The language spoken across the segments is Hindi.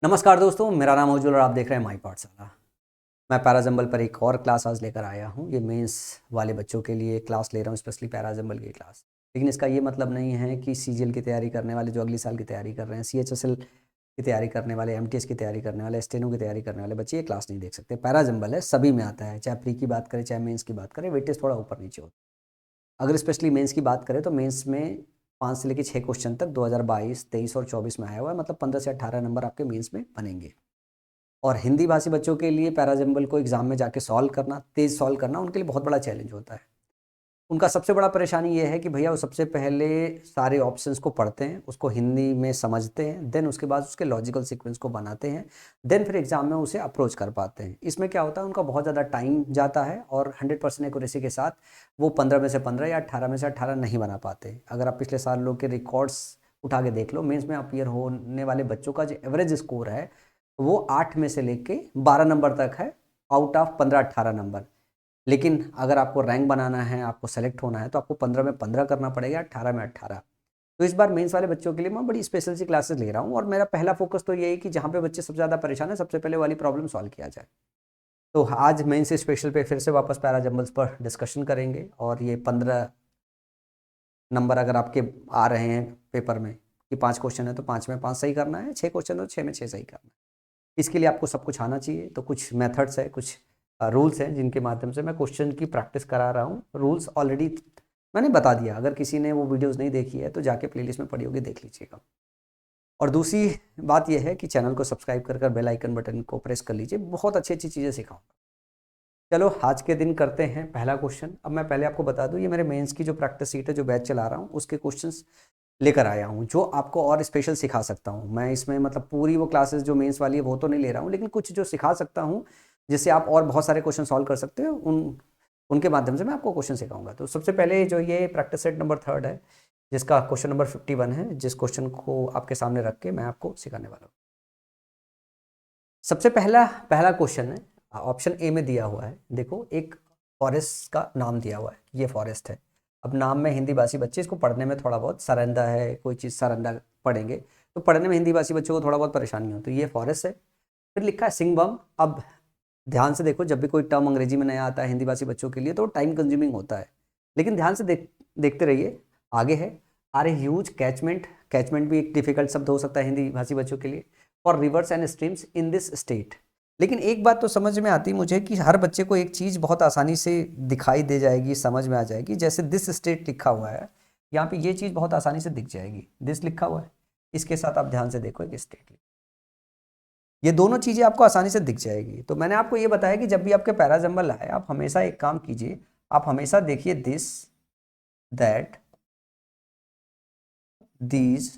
नमस्कार दोस्तों, मेरा नाम उज्ज्वल और आप देख रहे हैं माई पाठशाला। मैं पैराजंबल पर एक और क्लास आज लेकर आया हूँ। ये मेंस वाले बच्चों के लिए क्लास ले रहा हूँ, स्पेशली पैराजंबल की क्लास। लेकिन इसका ये मतलब नहीं है कि सीजीएल की तैयारी करने वाले जो अगले साल की तैयारी कर रहे हैं, सीएचएसएल की तैयारी करने वाले, एमटीएस की तैयारी करने वाले, स्टेनो की तैयारी करने वाले बच्चे ये क्लास नहीं देख सकते। पैराजंबल है, सभी में आता है, चाहे प्री की बात करें चाहे मेन्स की बात करें, वेटेज थोड़ा ऊपर नीचे होता है। अगर स्पेशली मेन्स की बात करें तो मेन्स में 5 से लेकर 6 क्वेश्चन तक 2022, 23 और 24 में आया हुआ है। मतलब 15 से 18 नंबर आपके मेन्स में बनेंगे। और हिंदी भाषी बच्चों के लिए पैराजंबल को एग्जाम में जाके सॉल्व करना, तेज सॉल्व करना उनके लिए बहुत बड़ा चैलेंज होता है। उनका सबसे बड़ा परेशानी ये है कि भैया वो सबसे पहले सारे ऑप्शंस को पढ़ते हैं, उसको हिंदी में समझते हैं, देन उसके बाद उसके लॉजिकल सीक्वेंस को बनाते हैं, देन फिर एग्जाम में उसे अप्रोच कर पाते हैं। इसमें क्या होता है, उनका बहुत ज़्यादा टाइम जाता है और 100% एक्यूरेसी के साथ वो 15 में से 15 या 18 में से 18 नहीं बना पाते। अगर आप पिछले साल लोग के रिकॉर्ड्स उठा के देख लो, मेंस में अपीयर होने वाले बच्चों का जो एवरेज स्कोर है वो 8 में से लेके 12 नंबर तक है, आउट ऑफ 15-18 नंबर। लेकिन अगर आपको रैंक बनाना है, आपको सेलेक्ट होना है, तो आपको 15 में 15 करना पड़ेगा, 18 में 18। तो इस बार मेंस वाले बच्चों के लिए मैं बड़ी स्पेशल सी क्लासेस ले रहा हूँ और मेरा पहला फोकस तो ये है कि जहाँ पे बच्चे सबसे ज़्यादा परेशान है, सबसे पहले वाली प्रॉब्लम सॉल्व किया जाए। तो आज मेंस स्पेशल पे फिर से वापस पैराजंबल्स पर डिस्कशन करेंगे। और ये 15 नंबर अगर आपके आ रहे हैं पेपर में कि 5 क्वेश्चन है तो 5 में 5 सही करना है, 6 क्वेश्चन है तो 6 में 6 सही करना है। इसके लिए आपको सब कुछ आना चाहिए। तो कुछ मेथड्स है, कुछ रूल्स हैं जिनके माध्यम से मैं क्वेश्चन की प्रैक्टिस करा रहा हूँ। रूल्स ऑलरेडी मैंने बता दिया, अगर किसी ने वो वीडियोस नहीं देखी है तो जाके प्लेलिस्ट में पड़ी होगी, देख लीजिएगा। और दूसरी बात यह है कि चैनल को सब्सक्राइब कर बेल आइकन बटन को प्रेस कर लीजिए, बहुत अच्छी अच्छी चीज़ें सिखाऊंगा। चलो आज के दिन करते हैं पहला क्वेश्चन। अब मैं पहले आपको बता दूं, ये मेरे मेंस की जो प्रैक्टिस सीट है, जो बैच चला रहा हूँ, उसके क्वेश्चंस लेकर आया हूँ जो आपको और स्पेशल सिखा सकता हूँ मैं इसमें। मतलब पूरी वो क्लासेस जो मेंस वाली है वो तो नहीं ले रहा हूँ, लेकिन कुछ जो सिखा सकता हूँ जिससे आप और बहुत सारे क्वेश्चन सॉल्व कर सकते हो, उनके माध्यम से मैं आपको क्वेश्चन सिखाऊंगा। तो सबसे पहले जो ये प्रैक्टिस सेट नंबर 3 है, जिसका क्वेश्चन नंबर 51 है, जिस क्वेश्चन को आपके सामने रख के मैं आपको सिखाने वाला हूँ। सबसे पहला क्वेश्चन है, ऑप्शन ए में दिया हुआ है। देखो, एक फॉरेस्ट का नाम दिया हुआ है, ये फॉरेस्ट है। अब नाम में हिंदी भाषी बच्चे इसको पढ़ने में थोड़ा बहुत, सरंदा है, कोई चीज़ सरंदा पढ़ेंगे तो पढ़ने में हिंदी भाषी बच्चों को थोड़ा बहुत परेशानी हो। तो ये फॉरेस्ट है। फिर लिखा है सिंगबम। अब ध्यान से देखो, जब भी कोई टर्म अंग्रेजी में नया आता है हिंदी भाषी बच्चों के लिए तो टाइम कंज्यूमिंग होता है, लेकिन ध्यान से देखते रहिए। आगे है are a huge catchment. Catchment भी एक डिफिकल्ट शब्द हो सकता है हिंदी भाषी बच्चों के लिए। For reverse and streams in this state. लेकिन एक बात तो समझ में आती मुझे कि हर बच्चे को एक चीज़ बहुत आसानी से दिखाई दे जाएगी, समझ में आ जाएगी। जैसे दिस स्टेट लिखा हुआ है, यहाँ पे ये चीज़ बहुत आसानी से दिख जाएगी। दिस लिखा हुआ है, इसके साथ आप ध्यान से देखो एक स्टेट, ये दोनों चीज़ें आपको आसानी से दिख जाएगी। तो मैंने आपको ये बताया कि जब भी आपके पैराजंबल आए, आप हमेशा एक काम कीजिए, आप हमेशा देखिए दिस, दैट, दीज,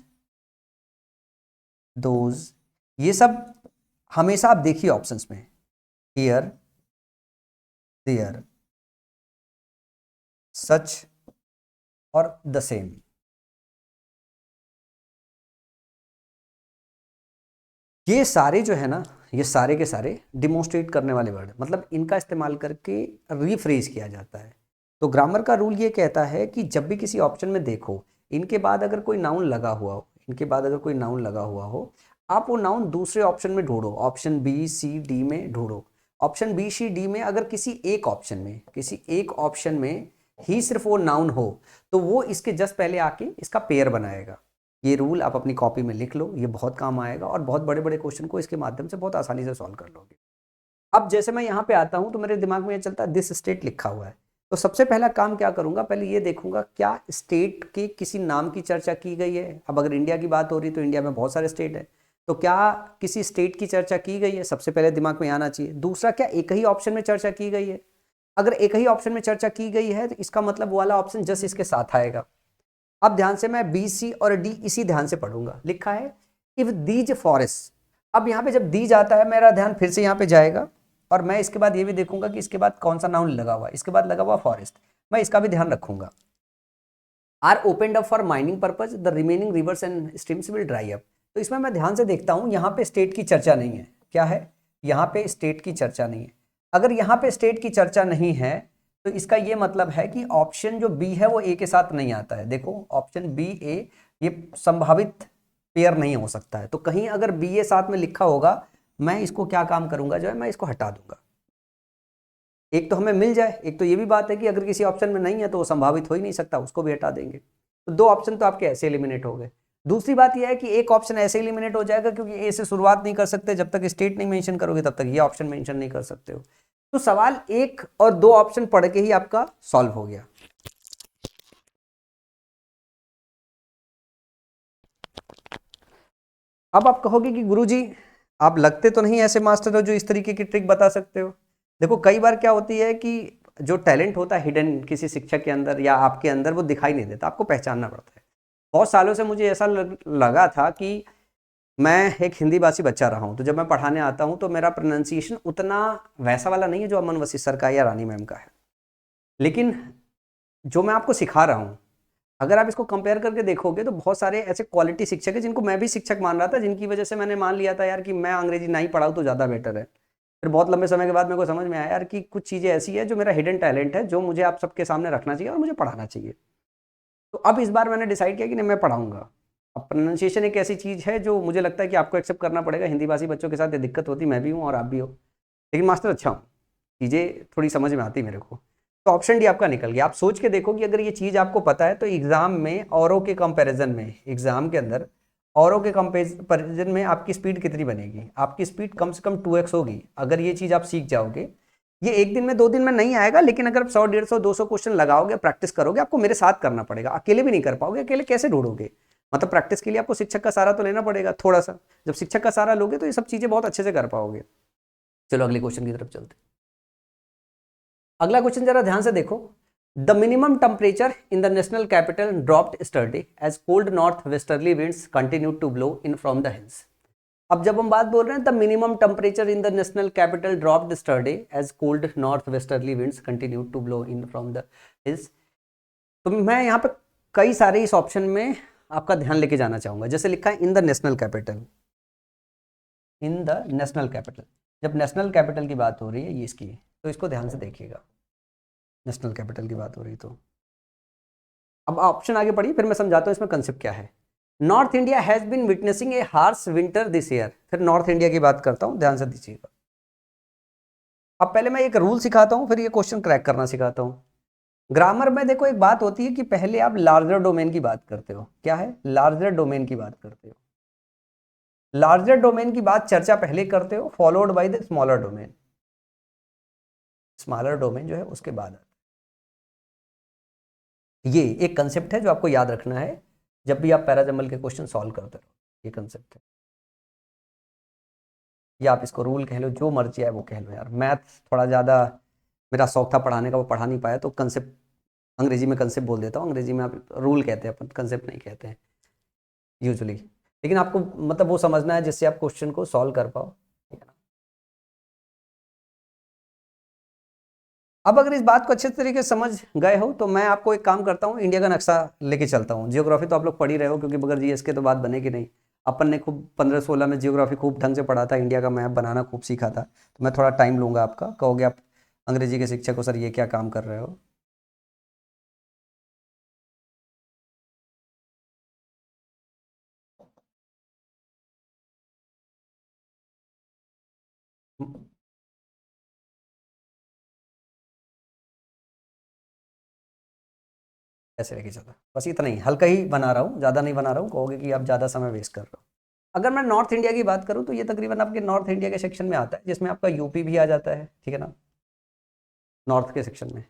दोज, ये सब हमेशा आप देखिए ऑप्शंस में। हियर, देयर, सच और द सेम। ये सारे जो है ना, ये सारे के सारे डिमोन्स्ट्रेट करने वाले वर्ड, मतलब इनका इस्तेमाल करके रिफ्रेज किया जाता है। तो ग्रामर का रूल ये कहता है कि जब भी किसी ऑप्शन में देखो, इनके बाद अगर कोई नाउन लगा हुआ हो, इनके बाद अगर कोई नाउन लगा हुआ हो, आप वो नाउन दूसरे ऑप्शन में ढूंढो। ऑप्शन बी सी डी में ढूंढो। ऑप्शन बी सी डी में अगर किसी एक ऑप्शन में ही सिर्फ वो नाउन हो, तो वो इसके जस्ट पहले आके इसका पेयर बनाएगा। ये रूल आप अपनी कॉपी में लिख लो, ये बहुत काम आएगा और बहुत बड़े बड़े क्वेश्चन को इसके माध्यम से बहुत आसानी से सॉल्व कर लोगे। अब जैसे मैं यहाँ पे आता हूँ तो मेरे दिमाग में ये चलता है दिस स्टेट लिखा हुआ है। तो सबसे पहला काम क्या करूंगा, पहले ये देखूंगा क्या स्टेट के किसी नाम की चर्चा की गई है। अब अगर इंडिया की बात हो रही तो इंडिया में बहुत सारे स्टेट है, तो क्या किसी स्टेट की चर्चा की गई है, सबसे पहले दिमाग में आना चाहिए। दूसरा, क्या एक ही ऑप्शन में चर्चा की गई है। अगर एक ही ऑप्शन में चर्चा की गई है तो इसका मतलब वो वाला ऑप्शन जस्ट इसके साथ आएगा। अब ध्यान से मैं बी सी और डी इसी ध्यान से पढ़ूंगा। लिखा है इफ दीज फॉरेस्ट। अब यहाँ पे जब दीज आता है मेरा ध्यान फिर से यहाँ पे जाएगा और मैं इसके बाद ये भी देखूंगा कि इसके बाद कौन सा नाउन लगा हुआ है। इसके बाद लगा हुआ फॉरेस्ट, मैं इसका भी ध्यान रखूंगा। Are opened up for mining purpose, the remaining rivers and streams will dry up. तो इसमें मैं ध्यान से देखता हूँ, यहाँ पे स्टेट की चर्चा नहीं है। क्या है, यहाँ पे स्टेट की चर्चा नहीं है। अगर यहाँ पे स्टेट की चर्चा नहीं है तो इसका ये मतलब है कि ऑप्शन जो बी है वो ए के साथ नहीं आता है। देखो ऑप्शन बी ए, ये संभावित पेयर नहीं हो सकता है। तो कहीं अगर BA साथ में लिखा होगा, मैं इसको क्या काम करूंगा, जो है मैं इसको हटा दूंगा। एक तो हमें मिल जाए, एक तो ये भी बात है कि अगर किसी ऑप्शन में नहीं है तो वो संभावित हो ही नहीं सकता, उसको भी हटा देंगे। तो 2 ऑप्शन तो आपके ऐसे एलिमिनेट हो गए। दूसरी बात यह है कि एक ऑप्शन ऐसे एलिमिनेट हो जाएगा क्योंकि ए से शुरुआत नहीं कर सकते, जब तक स्टेट नहीं मेंशन करोगे तब तक ये ऑप्शन मेंशन नहीं कर सकते हो। तो सवाल 1 और 2 ऑप्शन पढ़ के ही आपका सॉल्व हो गया। अब आप कहोगे कि गुरुजी आप लगते तो नहीं ऐसे मास्टर हो जो इस तरीके की ट्रिक बता सकते हो। देखो कई बार क्या होती है कि जो टैलेंट होता है हिडन किसी शिक्षक के अंदर या आपके अंदर, वो दिखाई नहीं देता, आपको पहचानना पड़ता है। बहुत सालों से मुझे ऐसा लगा था कि मैं एक हिंदी भाषी बच्चा रहा हूँ, तो जब मैं पढ़ाने आता हूँ तो मेरा प्रोनाउंसिएशन उतना वैसा वाला नहीं है जो अमन वसीम सर का या रानी मैम का है। लेकिन जो मैं आपको सिखा रहा हूँ, अगर आप इसको कंपेयर करके देखोगे तो बहुत सारे ऐसे क्वालिटी शिक्षक है जिनको मैं भी शिक्षक मान रहा था, जिनकी वजह से मैंने मान लिया था यार कि मैं अंग्रेजी नहीं पढ़ाऊँ तो ज़्यादा बेटर है। फिर बहुत लंबे समय के बाद मेरे को समझ में आया यार कि कुछ चीज़ें ऐसी है जो मेरा हिडन टैलेंट है, जो मुझे आप सबके सामने रखना चाहिए और मुझे पढ़ाना चाहिए। तो अब इस बार मैंने डिसाइड किया कि नहीं, मैं पढ़ाऊंगा। अब प्रोनाउंसिएशन एक ऐसी चीज़ है जो मुझे लगता है कि आपको एक्सेप्ट करना पड़ेगा। हिंदी भाषी बच्चों के साथ ये दिक्कत होती, मैं भी हूँ और आप भी हो, लेकिन मास्टर अच्छा हूँ, चीज़ें थोड़ी समझ में आती मेरे को। तो ऑप्शन डी आपका निकल गया। आप सोच के देखो कि अगर ये चीज़ आपको पता है तो एग्जाम में औरों के कंपैरिजन में, एग्जाम के अंदर औरों के कंपैरिजन में आपकी स्पीड कितनी बनेगी? आपकी स्पीड कम से कम 2x होगी अगर ये चीज़ आप सीख जाओगे। ये 1 दिन में 2 दिन में नहीं आएगा, लेकिन अगर आप 100, 150, 200 क्वेश्चन लगाओगे, प्रैक्टिस करोगे, आपको मेरे साथ करना पड़ेगा, अकेले भी नहीं कर पाओगे। अकेले कैसे ढूंढोगे? मतलब प्रैक्टिस के लिए आपको शिक्षक का सहारा तो लेना पड़ेगा थोड़ा सा। जब शिक्षक का सहारा लोगे तो ये सब चीज़ें बहुत अच्छे से कर पाओगे। चलो अगले क्वेश्चन की तरफ चलते। अगला क्वेश्चन जरा ध्यान से देखो। The minimum temperature in the national capital dropped yesterday as cold north westerly winds continue to blow in from the hills. अब जब हम बात बोल रहे हैं the minimum temperature in the national capital dropped yesterday as cold north westerly winds continue to blow in from the hills, तो मैं यहाँ पे कई सारे इस ऑप्शन में आपका ध्यान लेके जाना चाहूंगा। जैसे लिखा है इन the national capital, in the national capital. जब नेशनल कैपिटल की बात हो रही है ये इसकी, तो इसको ध्यान से देखिएगा, नेशनल कैपिटल की बात हो रही तो। अब ऑप्शन आगे पढ़िए, फिर मैं समझाता हूँ इसमें कंसेप्ट क्या है। North India has been witnessing a harsh winter this year. फिर नॉर्थ इंडिया की बात करता हूँ, ध्यान से दीजिएगा। अब पहले मैं एक रूल सिखाता हूँ, फिर ये क्वेश्चन क्रैक करना सिखाता हूँ। ग्रामर में देखो एक बात होती है कि पहले आप लार्जर डोमेन की बात करते हो। क्या है? लार्जर डोमेन की बात करते हो। लार्जर डोमेन की बात चर्चा पहले करते हो, followed by the smaller domain. Smaller domain जो है उसके बाद ये एक कंसेप्ट है जो आपको याद रखना है जब भी आप पैराजम्बल के क्वेश्चन सॉल्व करते हो। ये कंसेप्ट है, या आप इसको रूल कह लो, जो मर्जी है वो कह लो। यार मैथ थोड़ा ज़्यादा मेरा शौक था पढ़ाने का, वो पढ़ा नहीं पाया, तो कंसेप्ट अंग्रेजी में कंसेप्ट बोल देता हूँ। अंग्रेजी में आप रूल कहते हैं, अपन कंसेप्ट नहीं कहते हैं यूजुअली। लेकिन आपको मतलब वो समझना है जिससे आप क्वेश्चन को सॉल्व कर पाओ। अब अगर इस बात को अच्छे तरीके से समझ गए हो तो मैं आपको एक काम करता हूँ, इंडिया का नक्शा लेके चलता हूँ। जियोग्राफी तो आप लोग पढ़ ही रहे हो, क्योंकि बगैर जीएस के तो बात बनेगी नहीं। अपन ने खूब 15-16 में जियोग्राफी खूब ढंग से पढ़ा था, इंडिया का मैप बनाना खूब सीखा था। तो मैं थोड़ा टाइम लूंगा आपका, कहोगे आप अंग्रेजी के शिक्षक हो सर ये क्या काम कर रहे हो। ऐसे लेके चलो, बस इतना ही, हल्का ही बना रहा हूँ, ज़्यादा नहीं बना रहा हूँ, कहोगे कि आप ज़्यादा समय वेस्ट कर रहे हो। अगर मैं नॉर्थ इंडिया की बात करूँ तो ये तकरीबन आपके नॉर्थ इंडिया के सेक्शन में आता है, जिसमें आपका यूपी भी आ जाता है, ठीक है ना, नॉर्थ के सेक्शन में।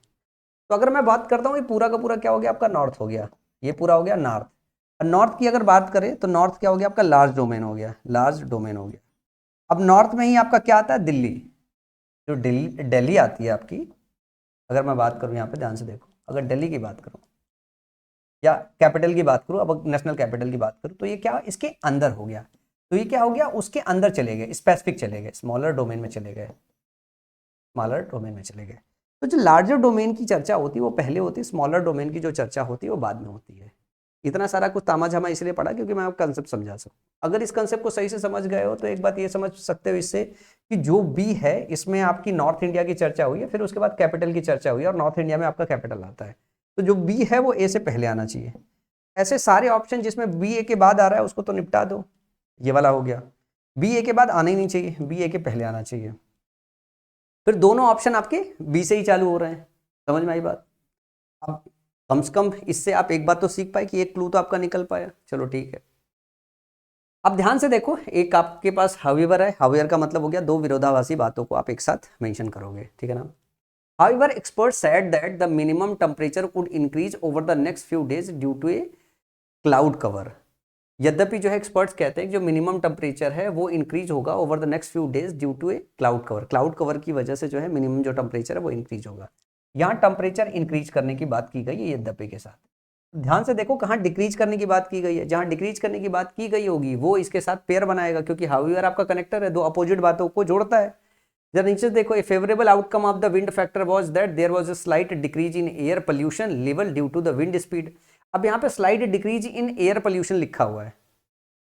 तो अगर मैं बात करता हूँ ये पूरा का पूरा क्या हो गया आपका, नॉर्थ हो गया। ये पूरा हो गया नॉर्थ। और नॉर्थ की अगर बात करें तो नॉर्थ क्या हो गया आपका, लार्ज डोमेन हो गया, लार्ज डोमेन हो गया। अब नॉर्थ में ही आपका क्या आता है, दिल्ली। जो दिल्ली दिल्ली आती है आपकी, अगर मैं बात करूँ यहाँ पे ध्यान से देखो, अगर दिल्ली की बात करूँ या कैपिटल की बात करूँ, अब नेशनल कैपिटल की बात करूँ, तो ये क्या इसके अंदर हो गया। तो ये क्या हो गया, उसके अंदर चले गए, स्पेसिफिक चले गए, स्मॉलर डोमेन में चले गए, स्मॉलर डोमेन में चले गए। तो जो लार्जर डोमेन की चर्चा होती है वो पहले होती है, स्मॉलर डोमेन की जो चर्चा होती है वो बाद में होती है। इतना सारा कुछ तामाझामा इसलिए पढ़ा क्योंकि मैं आपको कंसेप्ट समझा सकूं। अगर इस कंसेप्ट को सही से समझ गए हो तो एक बात ये समझ सकते हो इससे कि जो बी है इसमें आपकी नॉर्थ इंडिया की चर्चा हुई है, फिर उसके बाद कैपिटल की चर्चा हुई है, और नॉर्थ इंडिया में आपका कैपिटल आता है। तो जो बी है वो ए से पहले आना चाहिए। ऐसे सारे ऑप्शन जिसमें बी ए के बाद आ रहा है उसको तो निपटा दो। ये वाला हो गया, बी ए के बाद आना ही नहीं चाहिए, बी ए के पहले आना चाहिए। फिर दोनों ऑप्शन आपके बी से ही चालू हो रहे हैं, समझ में आई बात। अब कम से कम इससे आप एक बात तो सीख पाए कि एक क्लू तो आपका निकल पाया, चलो ठीक है। अब ध्यान से देखो, एक आपके पास हाउएवर है, हाउएवर का मतलब हो गया दो विरोधाभासी बातों को आप एक साथ मेंशन करोगे, ठीक है ना। However experts said that the minimum temperature could increase over the next few days due to a cloud cover. यद्यपि जो है एक्सपर्ट्स कहते हैं कि जो मिनिमम टेम्परेचर है वो इंक्रीज होगा over the next few days due to a cloud cover. Cloud cover की वजह से जो है मिनिमम जो टेम्परेचर है वो इंक्रीज होगा। यहाँ टेम्परेचर इंक्रीज करने की बात की गई है यद्यपि के साथ। ध्यान से देखो कहाँ डिक्रीज करने की बात की गई है, जहाँ डिक्रीज करने की बात की गई होगी वो इसके साथ पेयर बनाएगा, क्योंकि हाउएवर आपका कनेक्टर है, दो अपोजिट बातों को जोड़ता है। जरा नीचे देखो, a favourable outcome of the wind factor was that there was a slight decrease in air pollution level due to the wind speed. अब यहाँ पे slight decrease in air pollution लिखा हुआ है,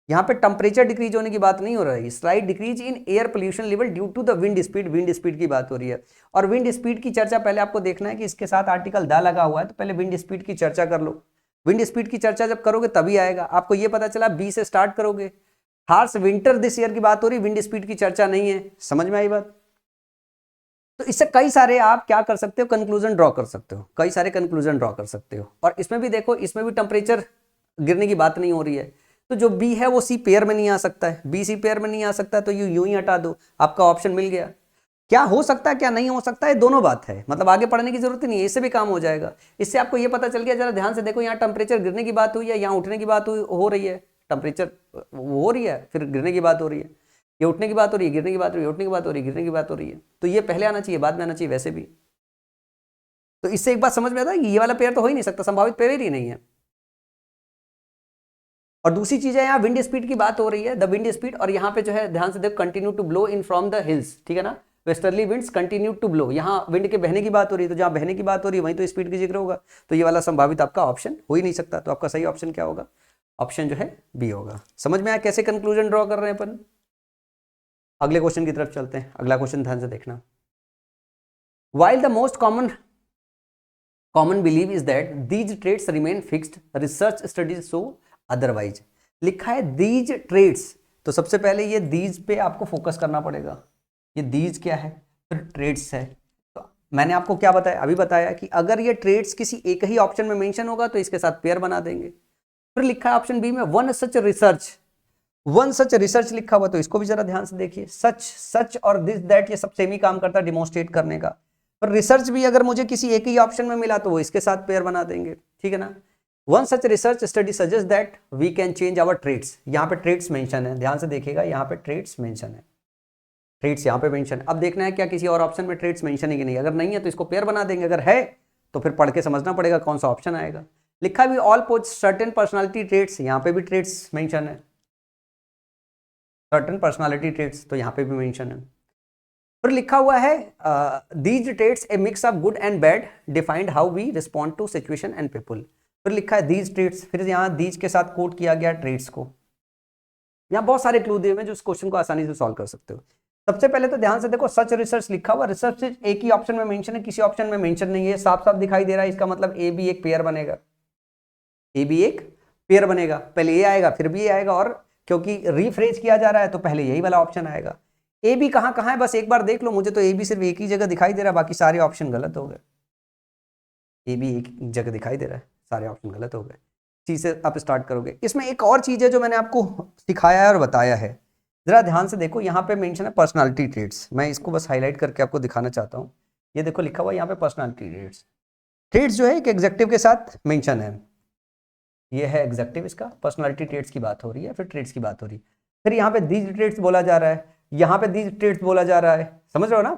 यहाँ पे टेम्परेचर डिक्रीज होने की बात नहीं हो रही है, slight decrease in air pollution level due to the wind speed की बात हो रही है। और विंड स्पीड की चर्चा पहले आपको देखना है कि इसके साथ आर्टिकल द लगा हुआ है, तो पहले विंड स्पीड की चर्चा कर लो। विंड स्पीड की चर्चा जब करोगे तभी आएगा, आपको ये पता चला बी से स्टार्ट करोगे। हार्श विंटर दिस ईयर की बात हो रही, विंड स्पीड की चर्चा नहीं है, समझ में आई बात। तो इससे कई सारे आप क्या कर सकते हो, कंक्लूजन ड्रॉ कर सकते हो, कई सारे कंक्लूजन ड्रॉ कर सकते हो। और इसमें भी देखो, इसमें भी टेम्परेचर गिरने की बात नहीं हो रही है, तो जो बी है वो सी पेयर में नहीं आ सकता है, बी सी पेयर में नहीं आ सकता, तो यूं ही हटा दो, आपका ऑप्शन मिल गया। क्या हो सकता है क्या नहीं हो सकता है, दोनों बात है, मतलब आगे पढ़ने की जरूरत नहीं है, इससे भी काम हो जाएगा। इससे आपको ये पता चल गया, जरा ध्यान से देखो, यहाँ टेम्परेचर गिरने की बात हुई है, यहाँ उठने की बात हो रही है, टेम्परेचर हो रही है फिर गिरने की बात हो रही है, ये उठने की बात हो रही है, गिरने की बात हो रही है, उठने की बात हो रही है, गिरने की बात हो रही है, तो ये पहले आना चाहिए बाद में आना चाहिए वैसे भी। तो इससे एक बात समझ में आता है कि ये वाला पेयर तो हो ही नहीं सकता, संभावित पेयर ही नहीं है। और दूसरी चीज है, यहाँ विंड स्पीड की बात हो रही है, द विंड स्पीड, और यहाँ पे जो है ध्यान से देखो, continue to blow in from the hills, ठीक है ना, westerly winds continue to blow, यहाँ विंड के बहने की बात हो रही है, तो जहाँ बहने की बात हो रही है वहीं तो स्पीड की जिक्र होगा, तो ये वाला संभावित आपका ऑप्शन हो ही नहीं सकता। तो आपका सही ऑप्शन क्या होगा, ऑप्शन जो है बी होगा। समझ में आया कैसे कंक्लूजन ड्रॉ कर रहे हैं अपन। अगले क्वेश्चन की तरफ चलते हैं, अगला क्वेश्चन ध्यान से देखना। While the most common belief is that these traits remain fixed, research studies show otherwise। लिखा है these traits, तो सबसे पहले ये these पे आपको फोकस करना पड़ेगा। ये these क्या है, फिर traits है। तो मैंने आपको क्या बताया, अभी बताया कि अगर ये traits किसी एक ही ऑप्शन में मेंशन होगा तो इसके साथ पेयर बना देंगे। फिर लिखा है ऑप्शन बी में वन सच रिसर्च लिखा हुआ, तो इसको भी जरा ध्यान से देखिए। सच और दिस दैट ये सब सेम ही काम करता है डिमॉन्स्ट्रेट करने का। पर रिसर्च भी अगर मुझे किसी एक ही ऑप्शन में मिला तो वो इसके साथ पेयर बना देंगे, ठीक है ना। One such research study suggest that we can change our trades, यहाँ पे ट्रेड्स मेंशन है, ध्यान से देखिएगा, यहाँ पे ट्रेड्स मेंशन है, ट्रेड्स यहाँ पे मेंशन। अब देखना है क्या किसी और ऑप्शन में ट्रेड्स मेंशन है कि नहीं, अगर नहीं है तो इसको पेयर बना देंगे, अगर है तो फिर पढ़ के समझना पड़ेगा कौन सा ऑप्शन आएगा। लिखा भी ऑल सर्टेन पर्सनालिटी ट्रेड्स, यहाँ पे भी ट्रेड्स मेंशन है, सर्टेन पर्सनालिटी ट्रेड्स, तो यहाँ पे भी मेंशन है। फिर लिखा हुआ है these trades a mix of good and bad defined how we respond to situation and people. फिर लिखा है दीज ट्रेड्स, फिर यहाँ दीज के साथ कोट किया गया ट्रेड्स को। यहाँ बहुत सारे क्लू दिए हुए हैं जो इस क्वेश्चन को आसानी से सॉल्व कर सकते हो। सबसे पहले तो ध्यान से देखो, सच रिसर्च लिखा हुआ, रिसर्च एक ही ऑप्शन में मेंशन है, किसी ऑप्शन में मेंशन नहीं है, साफ साफ दिखाई दे रहा है, इसका मतलब ए बी एक पेयर बनेगा, ए बी एक पेयर बनेगा, पहले ये आएगा फिर भी ये आएगा, और क्योंकि रिफ्रेश किया जा रहा है तो पहले यही वाला ऑप्शन आएगा। ए बी कहाँ कहाँ है बस एक बार देख लो, मुझे तो ए बी सिर्फ एक ही जगह दिखाई दे रहा है, बाकी सारे ऑप्शन गलत हो गए। ए बी एक जगह दिखाई दे रहा है, सारे ऑप्शन गलत हो गए। चीज से आप स्टार्ट करोगे। इसमें एक और चीज है जो मैंने आपको सिखाया है और बताया है, जरा ध्यान से देखो, यहाँ पे मेंशन है पर्सनालिटी ट्रेड्स, मैं इसको बस हाईलाइट करके आपको दिखाना चाहता हूँ। ये देखो लिखा हुआ है यहाँ पे पर्सनालिटी ट्रेड्स, ट्रेड्स जो है एक एग्जेक्टिव के साथ मेंशन है, ये है एग्जेक्टिव, इसका पर्सनालिटी ट्रेड्स की बात हो रही है, फिर ट्रेड्स की बात हो रही है, फिर यहाँ पे दीज ट्रेड्स बोला जा रहा है, यहाँ पे दीज ट्रेड्स बोला जा रहा है, समझ रहे हो ना,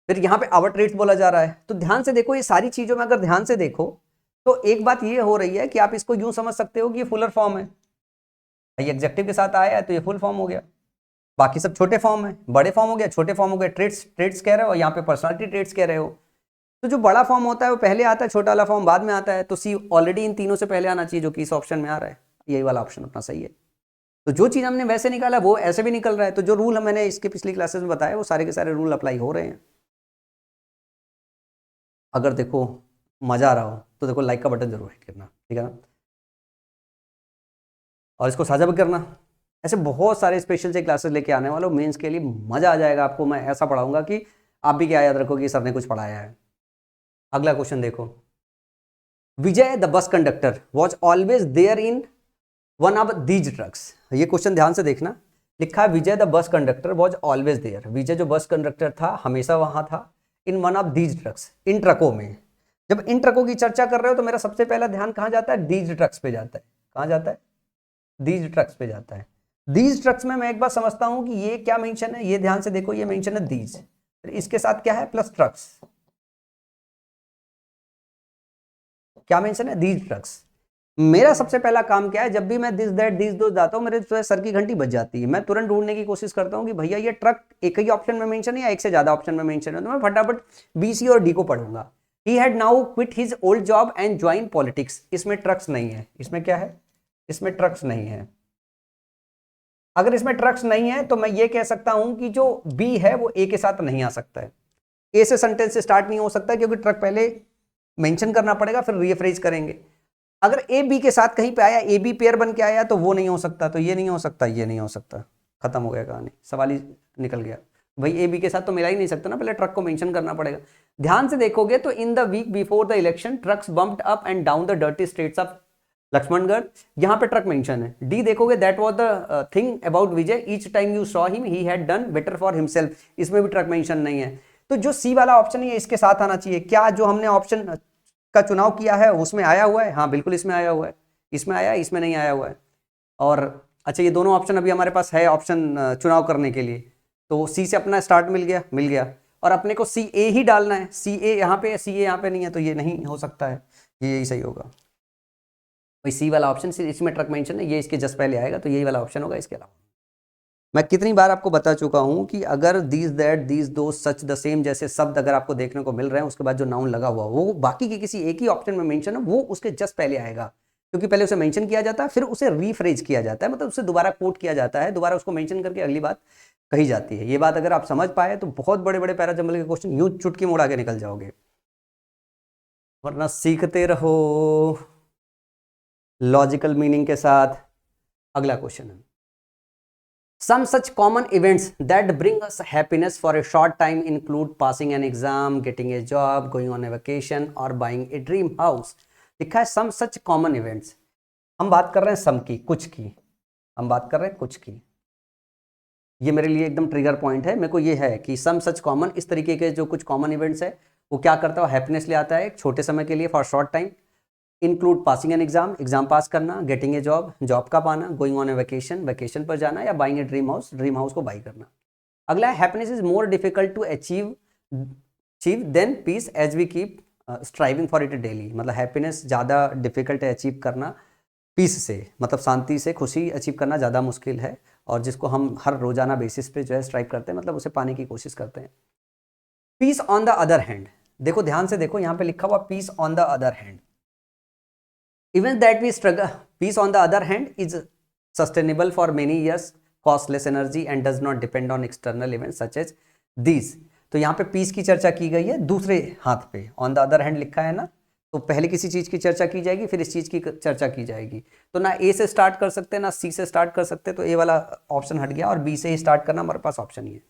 फिर यहाँ पे आवर ट्रेड्स बोला जा रहा है। तो ध्यान से देखो, ये सारी चीजों में अगर ध्यान से देखो तो एक बात ये हो रही है कि आप इसको यूं समझ सकते हो कि ये फुलर फॉर्म है, ये एग्जेक्टिव के साथ आया है तो ये फुल फॉर्म हो गया, बाकी सब छोटे फॉर्म है, बड़े फॉर्म हो गया, छोटे फॉर्म हो गए, ट्रेड्स कह रहे हो, यहाँ पे पर्सनालिटी ट्रेड्स कह रहे हो। तो जो बड़ा फॉर्म होता है वो पहले आता है, छोटा वाला फॉर्म बाद में आता है, तो सी ऑलरेडी इन तीनों से पहले आना चाहिए, जो कि इस ऑप्शन में आ रहा है, यही वाला ऑप्शन अपना सही है। तो जो चीज हमने वैसे निकाला वो ऐसे भी निकल रहा है, तो जो रूल मैंने इसके पिछली क्लासेस में बताया वो सारे के सारे रूल अप्लाई हो रहे हैं। अगर देखो मजा आ रहा हो तो देखो लाइक का बटन जरूर हिट करना, ठीक है ना, और इसको साझा भी करना। ऐसे बहुत सारे स्पेशल से क्लासेस लेके आने वाले हो मेंस के लिए, मजा आ जाएगा आपको। मैं ऐसा पढ़ाऊंगा कि आप भी क्या याद रखोगे कि सर ने कुछ पढ़ाया है। अगला क्वेश्चन देखो, Vijay the bus conductor was always there in one of these trucks. ये क्वेश्चन ध्यान से देखना, लिखा है Vijay the bus conductor was always there. Vijay जो बस कंडक्टर था हमेशा वहां था, in one of these trucks, इन ट्रकों में। जब इन ट्रकों की चर्चा कर रहे हो तो मेरा सबसे पहला ध्यान कहां जाता है, दीज ट्रक्स पे जाता है। कहां जाता है, दीज ट्रक्स पे जाता है। दीज ट्रक्स में मैं एक बार समझता हूं कि ये क्या मेंशन है, ये ध्यान से देखो, ये मेंशन है दीज, इसके साथ क्या है, प्लस ट्रक्स। क्या मेंशन है, दीज ट्रक्स। मेरा सबसे पहला काम क्या है, जब भी मैं दिस दैट दीज दो जाता हूं मेरे तो सर की घंटी बज जाती है। मैं तुरंत ढूंढने की कोशिश करता हूं कि भैया ये ट्रक एक ही ऑप्शन में मेंशन है या एक से ज्यादा ऑप्शन में मेंशन है, तो मैं फटाफट बी, सी और डी को पढ़ूंगा। He had now quit his old job and join politics. इसमें ट्रक्स नहीं है, इसमें क्या है, इसमें ट्रक्स नहीं है। अगर इसमें ट्रक्स नहीं है तो मैं ये कह सकता हूं कि जो बी है वो ए के साथ नहीं आ सकता है। ए से सेंटेंस से स्टार्ट नहीं हो सकता क्योंकि ट्रक पहले मेंशन करना पड़ेगा, फिर रीफ्रेज करेंगे। अगर ए बी के साथ कहीं पे आया, ए बी पेयर बन के आया, तो वो नहीं हो सकता, तो ये नहीं हो सकता, ये नहीं हो सकता, खत्म हो गया कहानी, सवाल ही निकल गया। भाई ए बी के साथ तो मिला ही नहीं सकता ना, पहले ट्रक को मेंशन करना पड़ेगा। ध्यान से देखोगे तो in the week before the election trucks bumped up and down the dirty streets of Laxmangarh, यहां पे ट्रक मेंशन है। डी देखोगे, that was the thing about Vijay, each time you saw him he had done better for himself, इसमें भी ट्रक मेंशन नहीं है। तो जो सी वाला ऑप्शन है इसके साथ आना चाहिए। क्या जो हमने ऑप्शन का चुनाव किया है उसमें आया हुआ है, हाँ बिल्कुल इसमें आया हुआ है, इसमें आया, इसमें नहीं आया हुआ है। और अच्छा, ये दोनों ऑप्शन अभी हमारे पास है ऑप्शन चुनाव करने के लिए, तो सी से अपना स्टार्ट मिल गया, मिल गया। और अपने को सी ए ही डालना है, सी ए यहाँ पे, सी ए यहाँ पे नहीं है, तो ये नहीं हो सकता है, ये यही सही होगा। भाई सी वाला ऑप्शन, इसमें ट्रक मेंशन है, ये इसके जस्ट पहले आएगा, तो यही वाला ऑप्शन होगा। इसके अलावा मैं कितनी बार आपको बता चुका हूं कि अगर दीज दैट दीज दो सच द सेम जैसे शब्द अगर आपको देखने को मिल रहे हैं, उसके बाद जो नाउन लगा हुआ वो बाकी के किसी एक ही ऑप्शन में मेंशन है, वो उसके जस्ट पहले आएगा, क्योंकि पहले उसे मेंशन किया जाता है, फिर उसे रीफ्रेज किया जाता है, मतलब उसे दोबारा कोट किया जाता है, दोबारा उसको मेंशन करके अगली बात कही जाती है। ये बात अगर आप समझ पाए तो बहुत बड़े बड़े पैराजंबल के क्वेश्चन यूं चुटकी मोड़ आगे निकल जाओगे, वरना सीखते रहो लॉजिकल मीनिंग के साथ। अगला क्वेश्चन है, some such common events that bring us happiness for a short time include passing an exam, getting a job, going on a vacation or buying a dream house। लिखा है some such common events। हम बात कर रहे हैं सम की, कुछ की, हम बात कर रहे हैं कुछ की। ये मेरे लिए एकदम ट्रिगर पॉइंट है। मेरे को ये है कि सम सच कॉमन, इस तरीके के जो कुछ कॉमन इवेंट्स है वो क्या करता है, हैप्पीनेस ले आता है एक छोटे समय के लिए, for short time. Include passing an exam, exam pass करना, गेटिंग ए जॉब, जॉब का पाना, going on a vacation, vacation पर जाना, या buying a dream house, dream house को बाई करना। अगला है happiness is more difficult to achieve than peace as we keep striving for it daily. मतलब हैप्पीनेस ज़्यादा डिफिकल्ट है अचीव करना पीस से, मतलब शांति से खुशी अचीव करना ज़्यादा मुश्किल है, और जिसको हम हर रोजाना बेसिस पे जो है स्ट्राइव करते हैं, मतलब उसे पाने की कोशिश करते हैं। Peace on the other hand, देखो ध्यान से देखो, यहाँ पे लिखा हुआ peace on the other hand, even that we struggle, peace on the other hand is sustainable for many years, cost less energy and does not depend on external event such as these. तो यहाँ पे पीस की चर्चा की गई है दूसरे हाथ पे, ऑन द अदर हैंड लिखा है ना, तो पहले किसी चीज की चर्चा की जाएगी, फिर इस चीज की चर्चा की जाएगी। तो ना ए से स्टार्ट कर सकते हैं ना सी से स्टार्ट कर सकते, तो ए वाला ऑप्शन हट गया, और बी से ही स्टार्ट करना हमारे पास ऑप्शन ही है।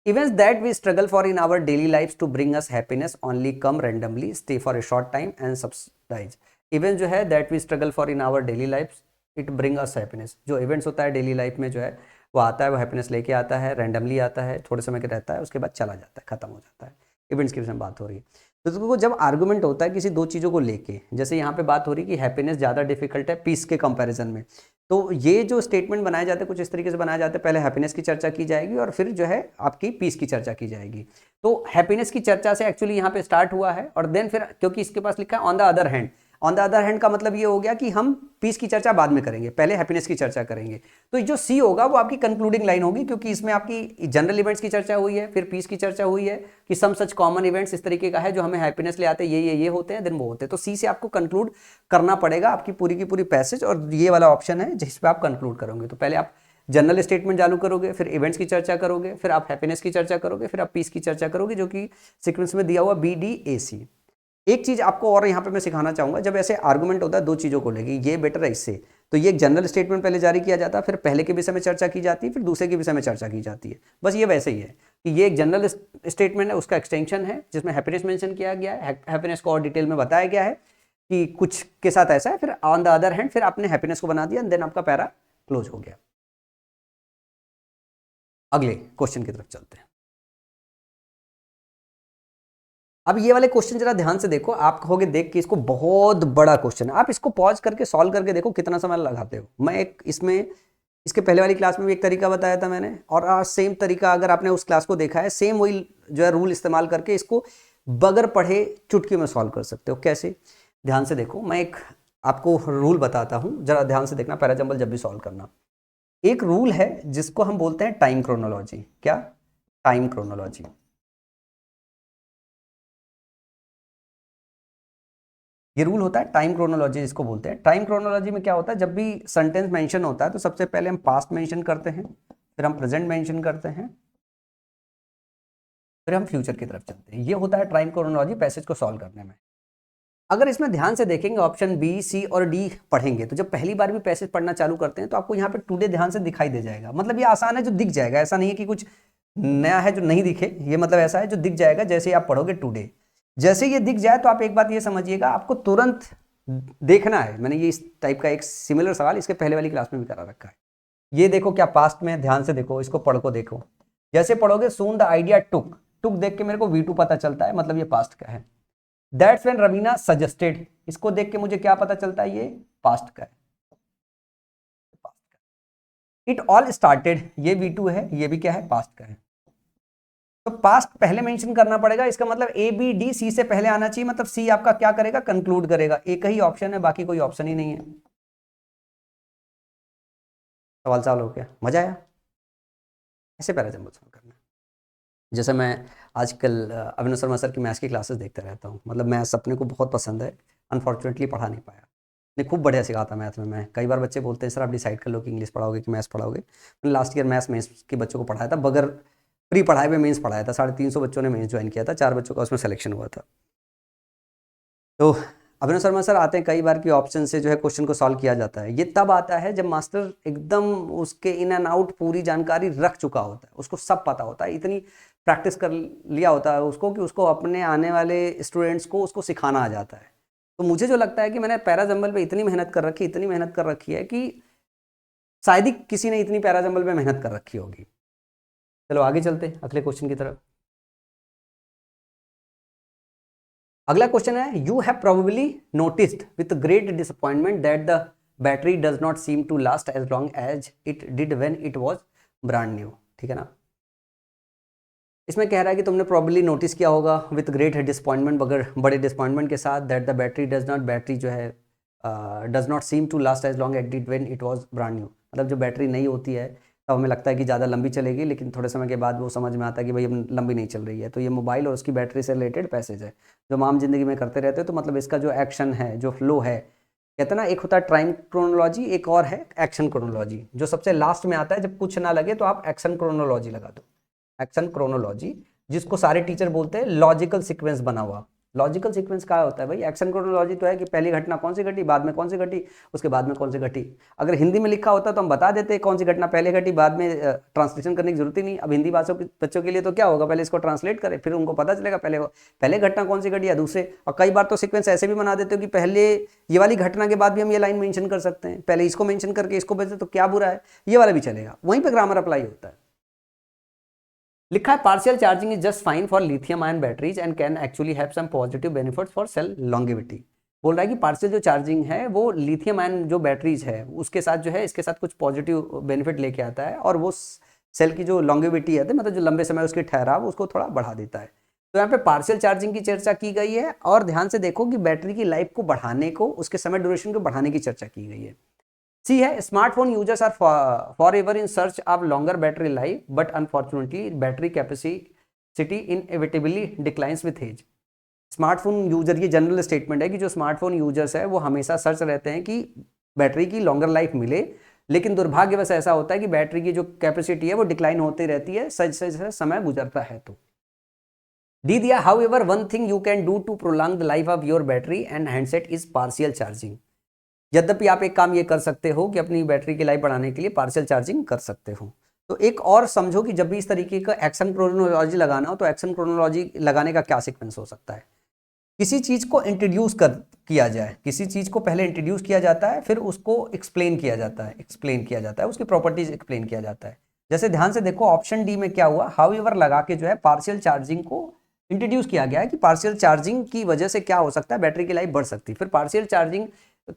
Events that we struggle for in our daily life to bring us happiness only come randomly, stay for a short time and subsidize. Event जो है that we struggle for in our daily life it bring us happiness, जो इवेंट्स होता है डेली लाइफ में जो है वो आता है, वो हैप्पीनेस लेके आता है, रैंडमली आता है, थोड़े समय का रहता है, उसके बाद चला जाता है, खत्म हो जाता है। इवेंट्स की में बात हो रही है। तो देखो जब आर्गुमेंट होता है किसी दो चीज़ों को लेके, जैसे यहाँ पे बात हो रही है कि हैप्पीनेस ज़्यादा डिफिकल्ट है पीस के कंपैरिजन में, तो ये जो स्टेटमेंट बनाए जाते हैं कुछ इस तरीके से बनाए जाते हैं, पहले हैप्पीनेस की चर्चा की जाएगी और फिर जो है आपकी पीस की चर्चा की जाएगी। तो हैप्पीनेस की चर्चा से एक्चुअली यहाँ पे स्टार्ट हुआ है, और देन फिर क्योंकि इसके पास लिखा है on the other hand, on the other hand का मतलब ये हो गया कि हम पीस की चर्चा बाद में करेंगे, पहले हैप्पीनेस की चर्चा करेंगे। तो जो सी होगा वो आपकी कंक्लूडिंग लाइन होगी, क्योंकि इसमें आपकी जनरल इवेंट्स की चर्चा हुई है, फिर पीस की चर्चा हुई है कि सम सच कॉमन इवेंट्स इस तरीके का है जो हमें हैप्पीनेस ले आते हैं, ये होते हैं, देन वो होते हैं। तो सी से आपको कंक्लूड करना पड़ेगा आपकी पूरी की पूरी पैसेज, और ये वाला ऑप्शन है जिस पे आप कंक्लूड करोगे। तो पहले आप जनरल स्टेटमेंट चालू करोगे, फिर इवेंट्स की चर्चा करोगे, फिर आप हैप्पीनेस की चर्चा करोगे, फिर आप पीस की चर्चा करोगे, जो कि सीक्वेंस में दिया हुआ बी डी ए सी। एक चीज आपको और यहाँ पे मैं सिखाना चाहूंगा, जब ऐसे आर्गुमेंट होता है दो चीजों को लेके, ये बेटर है इससे, तो ये एक जनरल स्टेटमेंट पहले जारी किया जाता है, फिर पहले के विषय में चर्चा की जाती है, फिर दूसरे के विषय में चर्चा की जाती है। बस ये वैसे ही है कि ये एक जनरल स्टेटमेंट है, उसका एक्सटेंशन है जिसमें हैप्पीनेस मेंशन किया गया है, हैप्पीनेस को और डिटेल में बताया गया है कि कुछ के साथ ऐसा है, फिर ऑन द अदर हैंड फिर आपने हैप्पीनेस को बना दिया, देन आपका पैरा क्लोज हो गया। अगले क्वेश्चन की तरफ चलते हैं। अब ये वाले क्वेश्चन जरा ध्यान से देखो, आप कहोगे देख के इसको बहुत बड़ा क्वेश्चन है, आप इसको पॉज करके सॉल्व करके देखो कितना समय लगाते हो। मैं एक इसमें इसके पहले वाली क्लास में भी एक तरीका बताया था मैंने, और आज सेम तरीका अगर आपने उस क्लास को देखा है, सेम वही जो है रूल इस्तेमाल करके इसको बगैर पढ़े चुटकी में सॉल्व कर सकते हो। कैसे, ध्यान से देखो, मैं एक आपको रूल बताता हूं, जरा ध्यान से देखना पैराजंबल जब भी सॉल्व करना। एक रूल है जिसको हम बोलते हैं टाइम क्रोनोलॉजी। क्या? Time chronology. ये रूल होता है टाइम क्रोनोलॉजी जिसको बोलते हैं। टाइम क्रोनोलॉजी में क्या होता है, जब भी सेंटेंस मेंशन होता है तो सबसे पहले हम पास्ट मेंशन करते हैं, फिर हम प्रेजेंट मेंशन करते हैं, फिर हम फ्यूचर की तरफ चलते हैं। ये होता है टाइम क्रोनोलॉजी पैसेज को सॉल्व करने में। अगर इसमें ध्यान से देखेंगे, ऑप्शन बी, सी और डी पढ़ेंगे, तो जब पहली बार भी पैसेज पढ़ना चालू करते हैं तो आपको यहाँ पे टुडे ध्यान से दिखाई दे जाएगा। मतलब ये आसान है जो दिख जाएगा, ऐसा नहीं है कि कुछ नया है जो नहीं दिखे, ये मतलब ऐसा है जो दिख जाएगा जैसे ही आप पढ़ोगे टुडे। जैसे ये दिख जाए तो आप एक बात ये समझिएगा, आपको तुरंत देखना है। मैंने ये इस टाइप का एक सिमिलर सवाल इसके पहले वाली क्लास में भी करा रखा है। ये देखो क्या पास्ट में, ध्यान से देखो, इसको पढ़ को देखो। जैसे पढ़ोगे सून द आइडिया टुक, टुक देख के मेरे को V2 पता चलता है, मतलब ये पास्ट का है। दैट्स व्हेन रवीना सजेस्टेड, इसको देख के मुझे क्या पता चलता है, ये पास्ट का है। इट ऑल स्टार्टेड, ये V2 है, ये भी क्या है, पास्ट का है। तो पास्ट पहले मेंशन करना पड़ेगा, इसका मतलब ए बी डी सी से पहले आना चाहिए, मतलब सी आपका क्या करेगा, कंक्लूड करेगा। एक ही ऑप्शन है, बाकी कोई ऑप्शन ही नहीं है। सवाल सॉल्व हो गया, मजा आया? ऐसे पैराजंबल सॉल्व करना। जैसे मैं आजकल अभिनव शर्मा सर की मैथ्स की क्लासेस देखता रहता हूँ, मतलब मैथ्स अपने को बहुत पसंद है, अनफॉर्चुनेटली पढ़ा नहीं पाया। नहीं, खूब बढ़िया सिखाता मैथ में। मैं कई बार बच्चे बोलते हैं सर आप डिसाइड कर लो कि इंग्लिश पढ़ाओगे कि मैथ्स पढ़ाओगे। मैंने लास्ट ईयर मैथ्स मेंस के बच्चों को पढ़ाया था, बगैर प्री पढ़ाए हुए मेंस पढ़ाया था। 350 बच्चों ने मेंस ज्वाइन किया था, 4 बच्चों का उसमें सिलेक्शन हुआ था। तो अभिनव शर्मा सर आते हैं कई बार की ऑप्शन से जो है क्वेश्चन को सॉल्व किया जाता है। ये तब आता है जब मास्टर एकदम उसके इन एंड आउट पूरी जानकारी रख चुका होता है, उसको सब पता होता है, इतनी प्रैक्टिस कर लिया होता है उसको कि उसको अपने आने वाले स्टूडेंट्स को उसको सिखाना आ जाता है। तो मुझे जो लगता है कि मैंने पैराजंबल पे इतनी मेहनत कर रखी, इतनी मेहनत कर रखी है कि शायद ही किसी ने इतनी पैराजंबल पे मेहनत कर रखी होगी। चलो आगे चलते अगले क्वेश्चन की तरफ। अगला क्वेश्चन है, you have probably noticed with great disappointment that the battery does not seem to last as long as it did when it was brand new. ठीक है ना? इसमें कह रहा है कि तुमने प्रॉब्ली नोटिस किया होगा विथ ग्रेट डिसअपॉइंटमेंट, बड़े डिसअपॉइंटमेंट के साथ, दैट द बैटरी बैटरी जो है does not seem to last as long at did when it was brand new. मतलब जो बैटरी नई होती है तब हमें लगता है कि ज़्यादा लंबी चलेगी, लेकिन थोड़े समय के बाद वो समझ में आता है कि भाई अब लंबी नहीं चल रही है। तो ये मोबाइल और उसकी बैटरी से रिलेटेड पैसेज है जो हम आम जिंदगी में करते रहते हैं। तो मतलब इसका जो एक्शन है, जो फ्लो है, कहते हैं ना, एक होता है टाइम क्रोनोलॉजी, एक और है एक्शन क्रोनोलॉजी। जो सबसे लास्ट में आता है जब कुछ ना लगे तो आप एक्शन क्रोनोलॉजी लगा दो। एक्शन क्रोनोलॉजी, जिसको सारे टीचर बोलते हैं लॉजिकल सीक्वेंस बना हुआ। लॉजिकल सीक्वेंस क्या होता है भाई? एक्शन क्रोनोलॉजी तो है कि पहली घटना कौन सी घटी, बाद में कौन सी घटी, उसके बाद में कौन सी घटी। अगर हिंदी में लिखा होता तो हम बता देते कौन सी घटना पहले घटी, बाद में ट्रांसलेशन करने की जरूरत ही नहीं। अब हिंदी बच्चों के लिए तो क्या होगा, पहले इसको ट्रांसलेट करें फिर उनको पता चलेगा पहले घटना कौन सी घटी या दूसरे। और कई बार तो सीक्वेंस ऐसे भी बना देते हो कि पहले ये वाली घटना के बाद भी हम ये लाइन मेंशन कर सकते हैं, पहले इसको मेंशन करके इसको भेजते तो क्या बुरा है, ये वाला भी चलेगा। वहीं पर ग्रामर अप्लाई होता है। लिखा है partial charging is just fine for lithium ion batteries and can actually have some positive benefits for cell longevity. बोल रहा है कि पार्शियल जो चार्जिंग है वो लिथियम आयन जो बैटरीज है उसके साथ जो है, इसके साथ कुछ पॉजिटिव बेनिफिट लेके आता है, और वो सेल की जो लॉन्गेविटी है, मतलब जो लंबे समय उसकी ठहराव, उसको थोड़ा बढ़ा देता है। तो यहाँ पे पार्शियल चार्जिंग की चर्चा की गई है, और ध्यान से देखो कि बैटरी की लाइफ को बढ़ाने को, उसके समय ड्यूरेशन को बढ़ाने की चर्चा की गई है। सी है, smartphone users are forever in search of longer battery life, but unfortunately battery capacity inevitably declines with age. Smartphone user, ये जनरल स्टेटमेंट है कि जो स्मार्टफोन यूजर्स है वो हमेशा सर्च रहते हैं कि बैटरी की लॉन्गर लाइफ मिले, लेकिन दुर्भाग्यवश ऐसा होता है कि बैटरी की जो कैपेसिटी है वो डिक्लाइन होती रहती है जैसे समय गुजरता है। तो डी दिया, however one thing you can do to prolong the life of your battery and handset is partial charging. यद्यपि आप एक काम ये कर सकते हो कि अपनी बैटरी की लाइफ बढ़ाने के लिए पार्शियल चार्जिंग कर सकते हो। तो एक और समझो कि जब भी इस तरीके का एक्शन क्रोनोलॉजी लगाना हो तो एक्शन क्रोनोलॉजी लगाने का क्या सीक्वेंस हो सकता है। किसी चीज़ को इंट्रोड्यूस किया जाए, किसी चीज़ को पहले इंट्रोड्यूस किया जाता है, फिर उसको एक्सप्लेन किया जाता है, उसकी प्रॉपर्टीज एक्सप्लेन किया जाता है। जैसे ध्यान से देखो ऑप्शन डी में क्या हुआ, हाउ एवर लगा के जो है पार्शियल चार्जिंग को इंट्रोड्यूस किया गया है कि पार्शियल चार्जिंग की वजह से क्या हो सकता है, बैटरी की लाइफ बढ़ सकती है। फिर पार्शियल चार्जिंग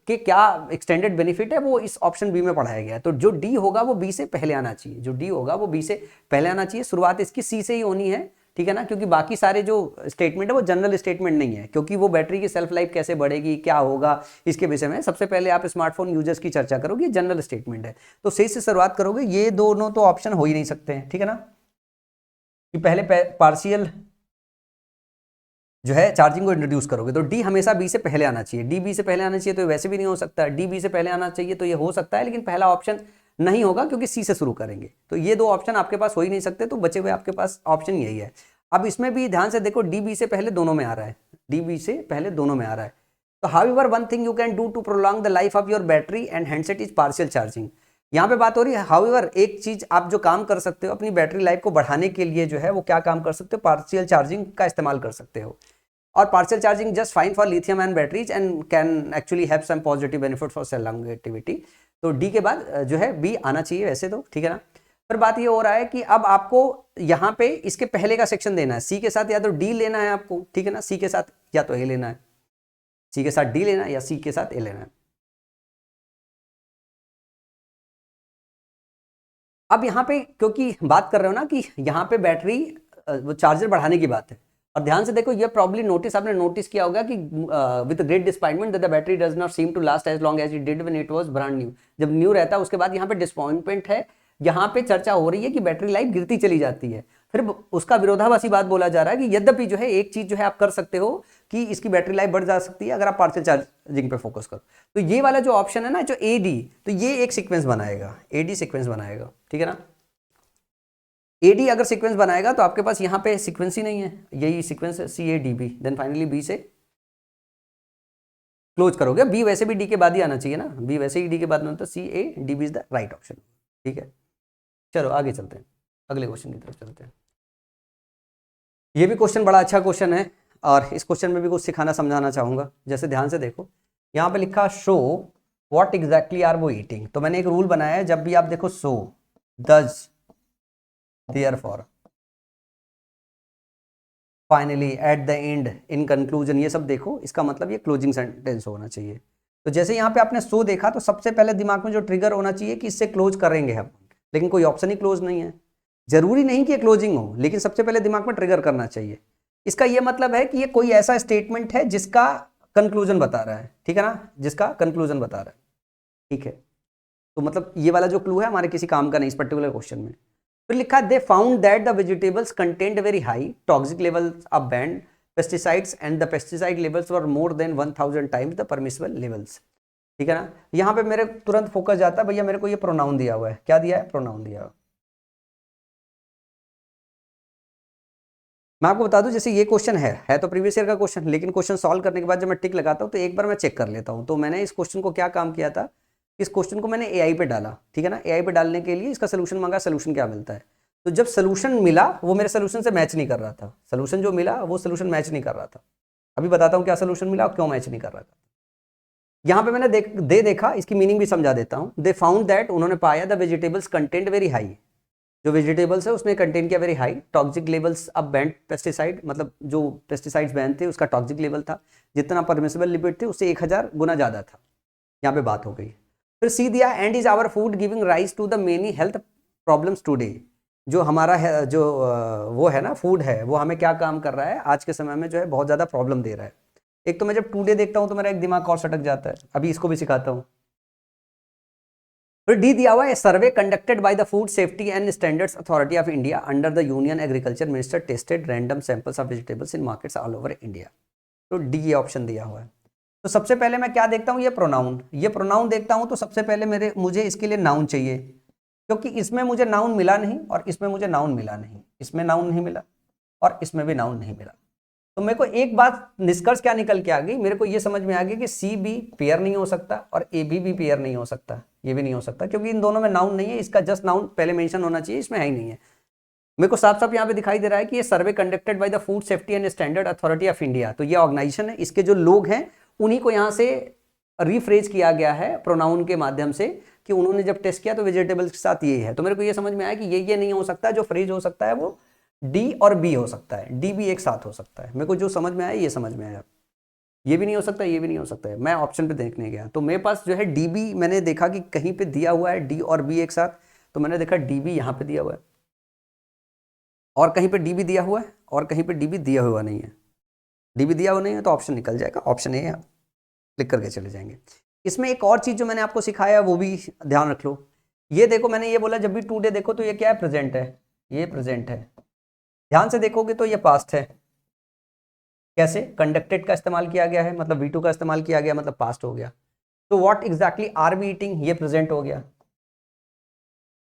के क्या एक्सटेंडेड बेनिफिट है वो इस ऑप्शन बी में पढ़ाया गया है। तो जो डी होगा वो बी से पहले आना चाहिए, जो डी होगा वो बी से पहले आना चाहिए। शुरुआत इसकी सी से ही होनी है, ठीक है ना, क्योंकि बाकी सारे जो स्टेटमेंट है वो जनरल स्टेटमेंट नहीं है, क्योंकि वो बैटरी की सेल्फ लाइफ कैसे बढ़ेगी, क्या होगा, इसके विषय में सबसे पहले आप स्मार्टफोन यूजर्स की चर्चा करोगे, जनरल स्टेटमेंट है। तो सही से शुरुआत करोगे, ये दोनों तो ऑप्शन हो ही नहीं सकते हैं, ठीक है ना, कि पहले पार्शियल जो है चार्जिंग को इंट्रोड्यूस करोगे। तो डी हमेशा बी से पहले आना चाहिए, डी बी से पहले आना चाहिए तो वैसे भी नहीं हो सकता, डी बी से पहले आना चाहिए तो ये हो सकता है, लेकिन पहला ऑप्शन नहीं होगा क्योंकि सी से शुरू करेंगे। तो ये दो ऑप्शन आपके पास हो ही नहीं सकते, तो बचे हुए आपके पास ऑप्शन यही है। अब इसमें भी ध्यान से देखो, डी बी से पहले दोनों में आ रहा है, डी बी से पहले दोनों में आ रहा है। तो however one thing you can do to prolong the life of your battery and handset is partial charging. यहाँ पे बात हो रही है हाउएवर, एक चीज आप जो काम कर सकते हो अपनी बैटरी लाइफ को बढ़ाने के लिए जो है वो क्या काम कर सकते हो, पार्शियल चार्जिंग का इस्तेमाल कर सकते हो। और partial charging just fine for lithium ion batteries and can actually have some positive benefit for cell longevity. तो डी के बाद जो है बी आना चाहिए वैसे तो, ठीक है ना। पर बात ये हो रहा है कि अब आपको यहाँ पे इसके पहले का सेक्शन देना है, सी के साथ या तो डी लेना है आपको, ठीक है ना, सी के साथ या तो ए लेना है, सी के साथ डी लेना है या सी के साथ ए लेना है। अब यहाँ पे क्योंकि बात कर रहे हो ना कि यहाँ पे बैटरी वो चार्जर बढ़ाने की बात है, और ध्यान से देखो ये प्रॉब्ली नोटिस आपने नोटिस किया होगा कि with great disappointment that the battery does not seem to last as long as it did when it was brand new. जब न्यू रहता है उसके बाद यहाँ पे डिसअपॉइंटमेंट है, यहाँ पे चर्चा हो रही है कि बैटरी लाइफ गिरती चली जाती है। फिर उसका विरोधाभासी बात बोला जा रहा है कि यद्यपि जो है एक चीज जो है आप कर सकते हो कि इसकी बैटरी लाइफ बढ़ जा सकती है अगर आप पार्शियल चार्जिंग पे फोकस करो। तो ये वाला जो ऑप्शन है ना, जो ए डी, तो ये एक सीक्वेंस बनाएगा, ए डी सीक्वेंस बनाएगा, ठीक है ना। एडी अगर सीक्वेंस बनाएगा तो आपके पास यहाँ पे सीक्वेंस ही नहीं है, यही सीक्वेंस है C A D B, then finally B से क्लोज करोगे। बी वैसे भी डी के बाद ही आना चाहिए ना, बी वैसे ही डी के बाद में, तो C A D B is the right option, ठीक है। चलो आगे चलते हैं, अगले क्वेश्चन की तरफ चलते हैं। ये भी क्वेश्चन बड़ा अच्छा क्वेश्चन है और इस क्वेश्चन में भी कुछ सिखाना समझाना चाहूंगा। जैसे ध्यान से देखो यहाँ पे लिखा शो व्हाट एग्जैक्टली आर वो ईटिंग। तो मैंने एक रूल बनाया है, जब भी आप देखो show does therefore finally at the end in conclusion, ये सब देखो, इसका मतलब ये क्लोजिंग सेंटेंस होना चाहिए। तो जैसे यहाँ पे आपने सो देखा तो सबसे पहले दिमाग में जो ट्रिगर होना चाहिए कि इससे क्लोज करेंगे हम, लेकिन कोई ऑप्शन ही क्लोज नहीं है। जरूरी नहीं कि क्लोजिंग हो, लेकिन सबसे पहले दिमाग में ट्रिगर करना चाहिए। इसका ये मतलब है कि ये कोई ऐसा स्टेटमेंट है जिसका कंक्लूजन बता रहा है, ठीक है ना, जिसका कंक्लूजन बता रहा है, ठीक है। तो मतलब ये वाला जो क्लू है हमारे किसी काम का नहीं इस पर्टिकुलर क्वेश्चन में। फिर लिखा they found that the vegetables content very high toxic levels of band pesticides and the pesticide levels were more than 1000 times the permissible levels, ठीक है ना। यहाँ पे मेरे तुरंत फोकस जाता है, भैया मेरे को ये प्रोनाउन दिया हुआ है, क्या दिया है, प्रोनाउन दिया हुआ। मैं आपको बता दूं, जैसे ये क्वेश्चन है तो प्रीवियस ईयर का क्वेश्चन, लेकिन क्वेश्चन सॉल्व करने के बाद जब मैं टिक लगाता हूँ तो एक बार मैं चेक कर लेता हूँ। तो मैंने इस क्वेश्चन को क्या काम किया था, इस क्वेश्चन को मैंने एआई पे डाला, ठीक है ना। एआई पे डालने के लिए इसका सोल्यूशन मांगा, सोल्यूशन क्या मिलता है। तो जब सोल्यूशन मिला वो मेरे सोल्यूशन से मैच नहीं कर रहा था, सोल्यूशन जो मिला वो सोल्यूशन मैच नहीं कर रहा था। अभी बताता हूँ क्या सोल्यूशन मिला और क्यों मैच नहीं कर रहा था। यहाँ पे मैंने देखा, इसकी मीनिंग भी समझा देता हूँ। दे फाउंड दैट, उन्होंने पाया the vegetables content very high, जो वेजिटेबल्स है उसने कंटेन किया वेरी हाई टॉक्सिक लेवल्स अब बैंड पेस्टिसाइड, मतलब जो पेस्टिसाइड्स बैन थे उसका टॉक्सिक लेवल था, जितना परमिसिबल लिमिट थे उससे 1000 गुना ज़्यादा था। यहाँ पे बात हो गई। फिर सी दिया and is our food giving rise to the many health problems today. जो हमारा है, जो वो है ना फूड है, वो हमें क्या काम कर रहा है आज के समय में, जो है बहुत ज़्यादा प्रॉब्लम दे रहा है। एक तो मैं जब टुडे देखता हूँ तो मेरा एक दिमाग और सटक जाता है, अभी इसको भी सिखाता हूँ। फिर डी दिया हुआ है सर्वे conducted by the food safety and standards authority of India under the union agriculture minister tested random samples of vegetables in markets all over India. तो डी ये ऑप्शन दिया हुआ है। तो सबसे पहले मैं क्या देखता हूँ, ये प्रोनाउन देखता हूँ। तो सबसे पहले मुझे इसके लिए नाउन चाहिए, क्योंकि इसमें मुझे नाउन मिला नहीं और इसमें मुझे नाउन मिला नहीं, इसमें नाउन नहीं मिला और इसमें भी नाउन नहीं मिला। तो मेरे को एक बात निष्कर्ष क्या निकल के आ गई, मेरे को ये समझ में आ गई कि सी भी पेयर नहीं हो सकता और ए भी पेयर नहीं हो सकता, ये भी नहीं हो सकता, क्योंकि इन दोनों में नाउन नहीं है। इसका जस्ट नाउन पहले मेंशन होना चाहिए, इसमें है ही नहीं है। मेरे को साफ साफ यहाँ पे दिखाई दे रहा है कि ये सर्वे conducted by the food safety and standard authority of India. तो ये ऑर्गेनाइजेशन है, इसके जो लोग हैं उन्हीं को यहाँ से रिफ्रेज किया गया है प्रोनाउन के माध्यम से, कि उन्होंने जब टेस्ट किया तो वेजिटेबल्स के साथ ये है। तो मेरे को ये समझ में आया कि ये नहीं हो सकता, जो फ्रेज हो सकता है वो डी और बी हो सकता है, डी भी एक साथ हो सकता है। मेरे को जो समझ में आया ये समझ में आया, ये भी नहीं हो सकता, ये भी नहीं हो सकता है। मैं ऑप्शन पे देखने गया तो मेरे पास जो है डी बी, मैंने देखा कि कहीं पे दिया हुआ है डी और बी एक साथ, तो मैंने देखा डी बी यहाँ पे दिया हुआ है और कहीं पे डी बी दिया हुआ है और कहीं पे डी बी दिया हुआ नहीं है। डी बी दिया हुआ नहीं है तो ऑप्शन निकल जाएगा, ऑप्शन ए क्लिक करके चले जाएंगे। इसमें एक और चीज जो मैंने आपको सिखाया वो भी ध्यान रख लो। ये देखो, मैंने ये बोला जब भी टुडे देखो तो ये क्या है, प्रेजेंट है, ये प्रेजेंट है। ध्यान से देखोगे तो ये पास्ट है। कैसे? कंडक्टेड का इस्तेमाल किया गया है, मतलब V2 का इस्तेमाल किया गया, मतलब पास्ट हो गया। तो what exactly are we eating, ये प्रेजेंट हो गया,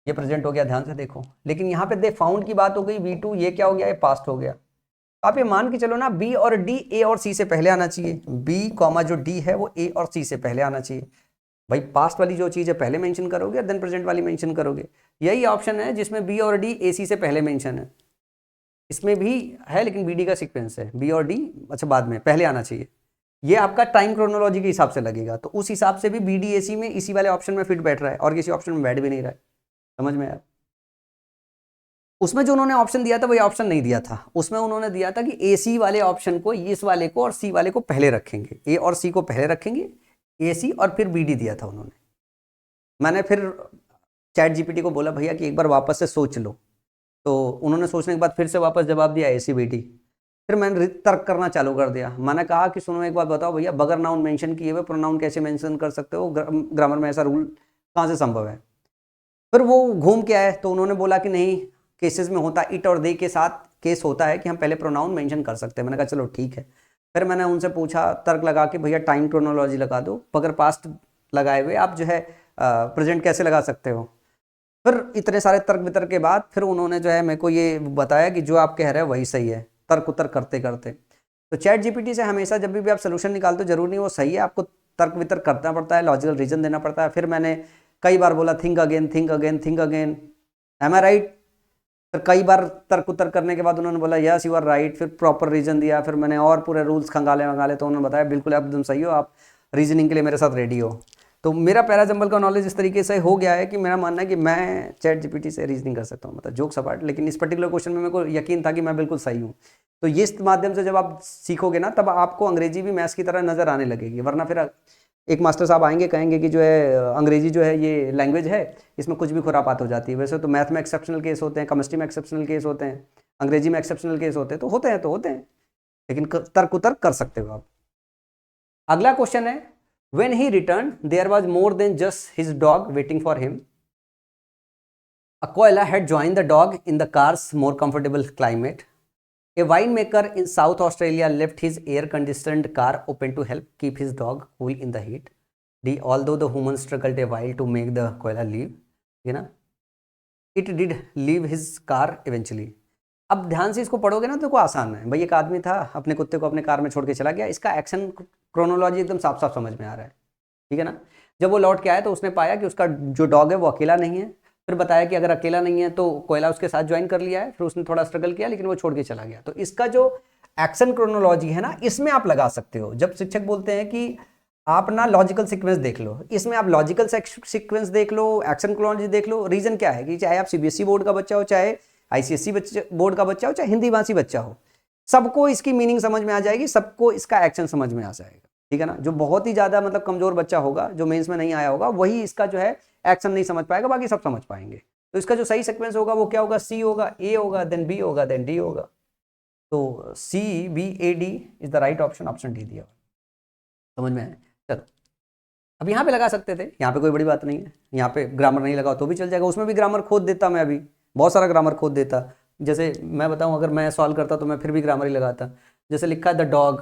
ये प्रेजेंट हो गया, ध्यान से देखो। लेकिन यहाँ पे दे फाउंड की बात हो गई, V2 ये क्या हो गया, ये पास्ट हो गया। आप ये मान के चलो ना, बी और डी ए और सी से पहले आना चाहिए, बी कॉमा जो डी है वो ए और सी से पहले आना चाहिए। भाई पास्ट वाली जो चीज़ है पहले मेंशन करोगे और देन प्रेजेंट वाली मेंशन करोगे। यही ऑप्शन है जिसमें बी और डी ए सी से पहले मेंशन है। इसमें भी है लेकिन बी डी का सीक्वेंस है, बी और डी अच्छा बाद में, पहले आना चाहिए। ये आपका टाइम क्रोनोलॉजी के हिसाब से लगेगा, तो उस हिसाब से भी बी डी ए सी में इसी वाले ऑप्शन में फिट बैठ रहा है और किसी ऑप्शन में बैठ भी नहीं रहा है। समझ में आया? उसमें जो उन्होंने ऑप्शन दिया था वही ऑप्शन नहीं दिया था, उसमें उन्होंने दिया था कि ए सी वाले ऑप्शन को, इस वाले को और सी वाले को पहले रखेंगे, ए और सी को पहले रखेंगे, ए सी और फिर बी डी दिया था उन्होंने। मैंने फिर चैट जीपीटी को बोला भैया कि एक बार वापस से सोच लो, तो उन्होंने सोचने के बाद फिर से वापस जवाब दिया ए सी बी डी। फिर मैंने तर्क करना चालू कर दिया। मैंने कहा कि सुनो एक बात बताओ भैया, बगैर नाउन मेंशन किए हुए प्रोनाउन कैसे मेंशन कर सकते हो, ग्रामर में ऐसा रूल कहाँ से संभव है? फिर वो घूम के आए तो उन्होंने बोला कि नहीं, केसेस में होता इट और दे के साथ केस होता है कि हम पहले प्रोनाउन मेंशन कर सकते हैं। मैंने कहा चलो ठीक है। फिर मैंने उनसे पूछा तर्क लगा के, भैया टाइम क्रोनोलॉजी लगा दो, बगैर पास्ट लगाए हुए आप जो है प्रेजेंट कैसे लगा सकते हो? फिर इतने सारे तर्क वितर्क के बाद फिर उन्होंने जो है मेरे को ये बताया कि जो आप कह रहे हैं वही सही है, तर्क उत्तर करते करते। तो चैट जीपीटी से हमेशा जब भी आप सोल्यूशन निकालते हो जरूरी नहीं वो सही है, आपको तर्क वितर्क करना पड़ता है, लॉजिकल रीजन देना पड़ता है। फिर मैंने कई बार बोला think again, think again, think again, am I right? फिर कई बार तर्क उत्तर करने के बाद उन्होंने बोला यस यू आर राइट, फिर प्रॉपर रीजन दिया। फिर मैंने और पूरे रूल्स खंगाले तो उन्होंने बताया बिल्कुल आप एकदम सही हो, आप रीजनिंग के लिए मेरे साथ रेडी हो। तो मेरा पैराजंबल का नॉलेज इस तरीके से हो गया है कि मेरा मानना है कि मैं चैट जीपीटी से रीजनिंग कर सकता हूँ, मतलब जोक्स अपार्ट। लेकिन इस पर्टिकुलर क्वेश्चन में मेरे को यकीन था कि मैं बिल्कुल सही हूँ। तो ये इस माध्यम से जब आप सीखोगे ना तब आपको अंग्रेजी भी मैथ्स की तरह नजर आने लगेगी। वरना फिर एक मास्टर साहब आएंगे कहेंगे कि जो है अंग्रेजी जो है ये लैंग्वेज है, इसमें कुछ भी खुरापात हो जाती है। वैसे तो मैथ में एक्सेप्शनल केस होते हैं, केमिस्ट्री में एक्सेप्शनल केस होते हैं, अंग्रेजी में एक्सेप्शनल केस होते हैं, तो होते हैं लेकिन तर्क उतर्क कर सकते हो आप। अगला क्वेश्चन है, when he returned there was more than just his dog waiting for him. A koala had joined the dog in the car's more comfortable climate. A winemaker in South Australia left his air-conditioned car open to help keep his dog cool in the heat. Although the human struggled a while to make the koala leave, it did leave his car eventually. अब ध्यान से इसको पढ़ोगे ना तो को आसान है। भाई एक आदमी था, अपने कुत्ते को अपने कार में छोड़ के चला गया। इसका एक्शन क्रोनोलॉजी एकदम साफ साफ समझ में आ रहा है, ठीक है ना। जब वो लौट के आया तो उसने पाया कि उसका जो डॉग है वो अकेला नहीं है। फिर बताया कि अगर अकेला नहीं है तो कोयला उसके साथ ज्वाइन कर लिया है। फिर उसने थोड़ा स्ट्रगल किया लेकिन वो छोड़ के चला गया। तो इसका जो एक्शन क्रोनोलॉजी है ना, इसमें आप लगा सकते हो। जब शिक्षक बोलते हैं कि आप ना लॉजिकल सीक्वेंस देख लो, इसमें आप लॉजिकल सीक्वेंस देख लो, एक्शन क्रोनोलॉजी देख लो। रीजन क्या है कि चाहे आप सीबीएसई बोर्ड का बच्चा हो, चाहे आईसीएसई बोर्ड का बच्चा हो, चाहे हिंदी भाषी बच्चा हो, सबको इसकी मीनिंग समझ में आ जाएगी, सबको इसका एक्शन समझ में आ जाएगा, ठीक है ना। जो बहुत ही ज्यादा मतलब कमजोर बच्चा होगा, जो मेंस में नहीं आया होगा, वही इसका जो है एक्शन नहीं समझ पाएगा, बाकी सब समझ पाएंगे। तो इसका जो सही सीक्वेंस होगा वो क्या होगा, सी होगा, ए होगा, देन बी होगा, देन डी होगा। तो C B A D is the right option, option D दिया। समझ में आया? चलो अब यहाँ पे लगा सकते थे, यहाँ पे कोई बड़ी बात नहीं है। यहाँ पे ग्रामर नहीं लगा तो भी चल जाएगा, उसमें भी ग्रामर खोद देता मैं, अभी बहुत सारा ग्रामर खोद देता। जैसे मैं बताऊँ, अगर मैं सॉल्व करता तो मैं फिर भी ग्रामर ही लगाता। जैसे लिखा है द डॉग,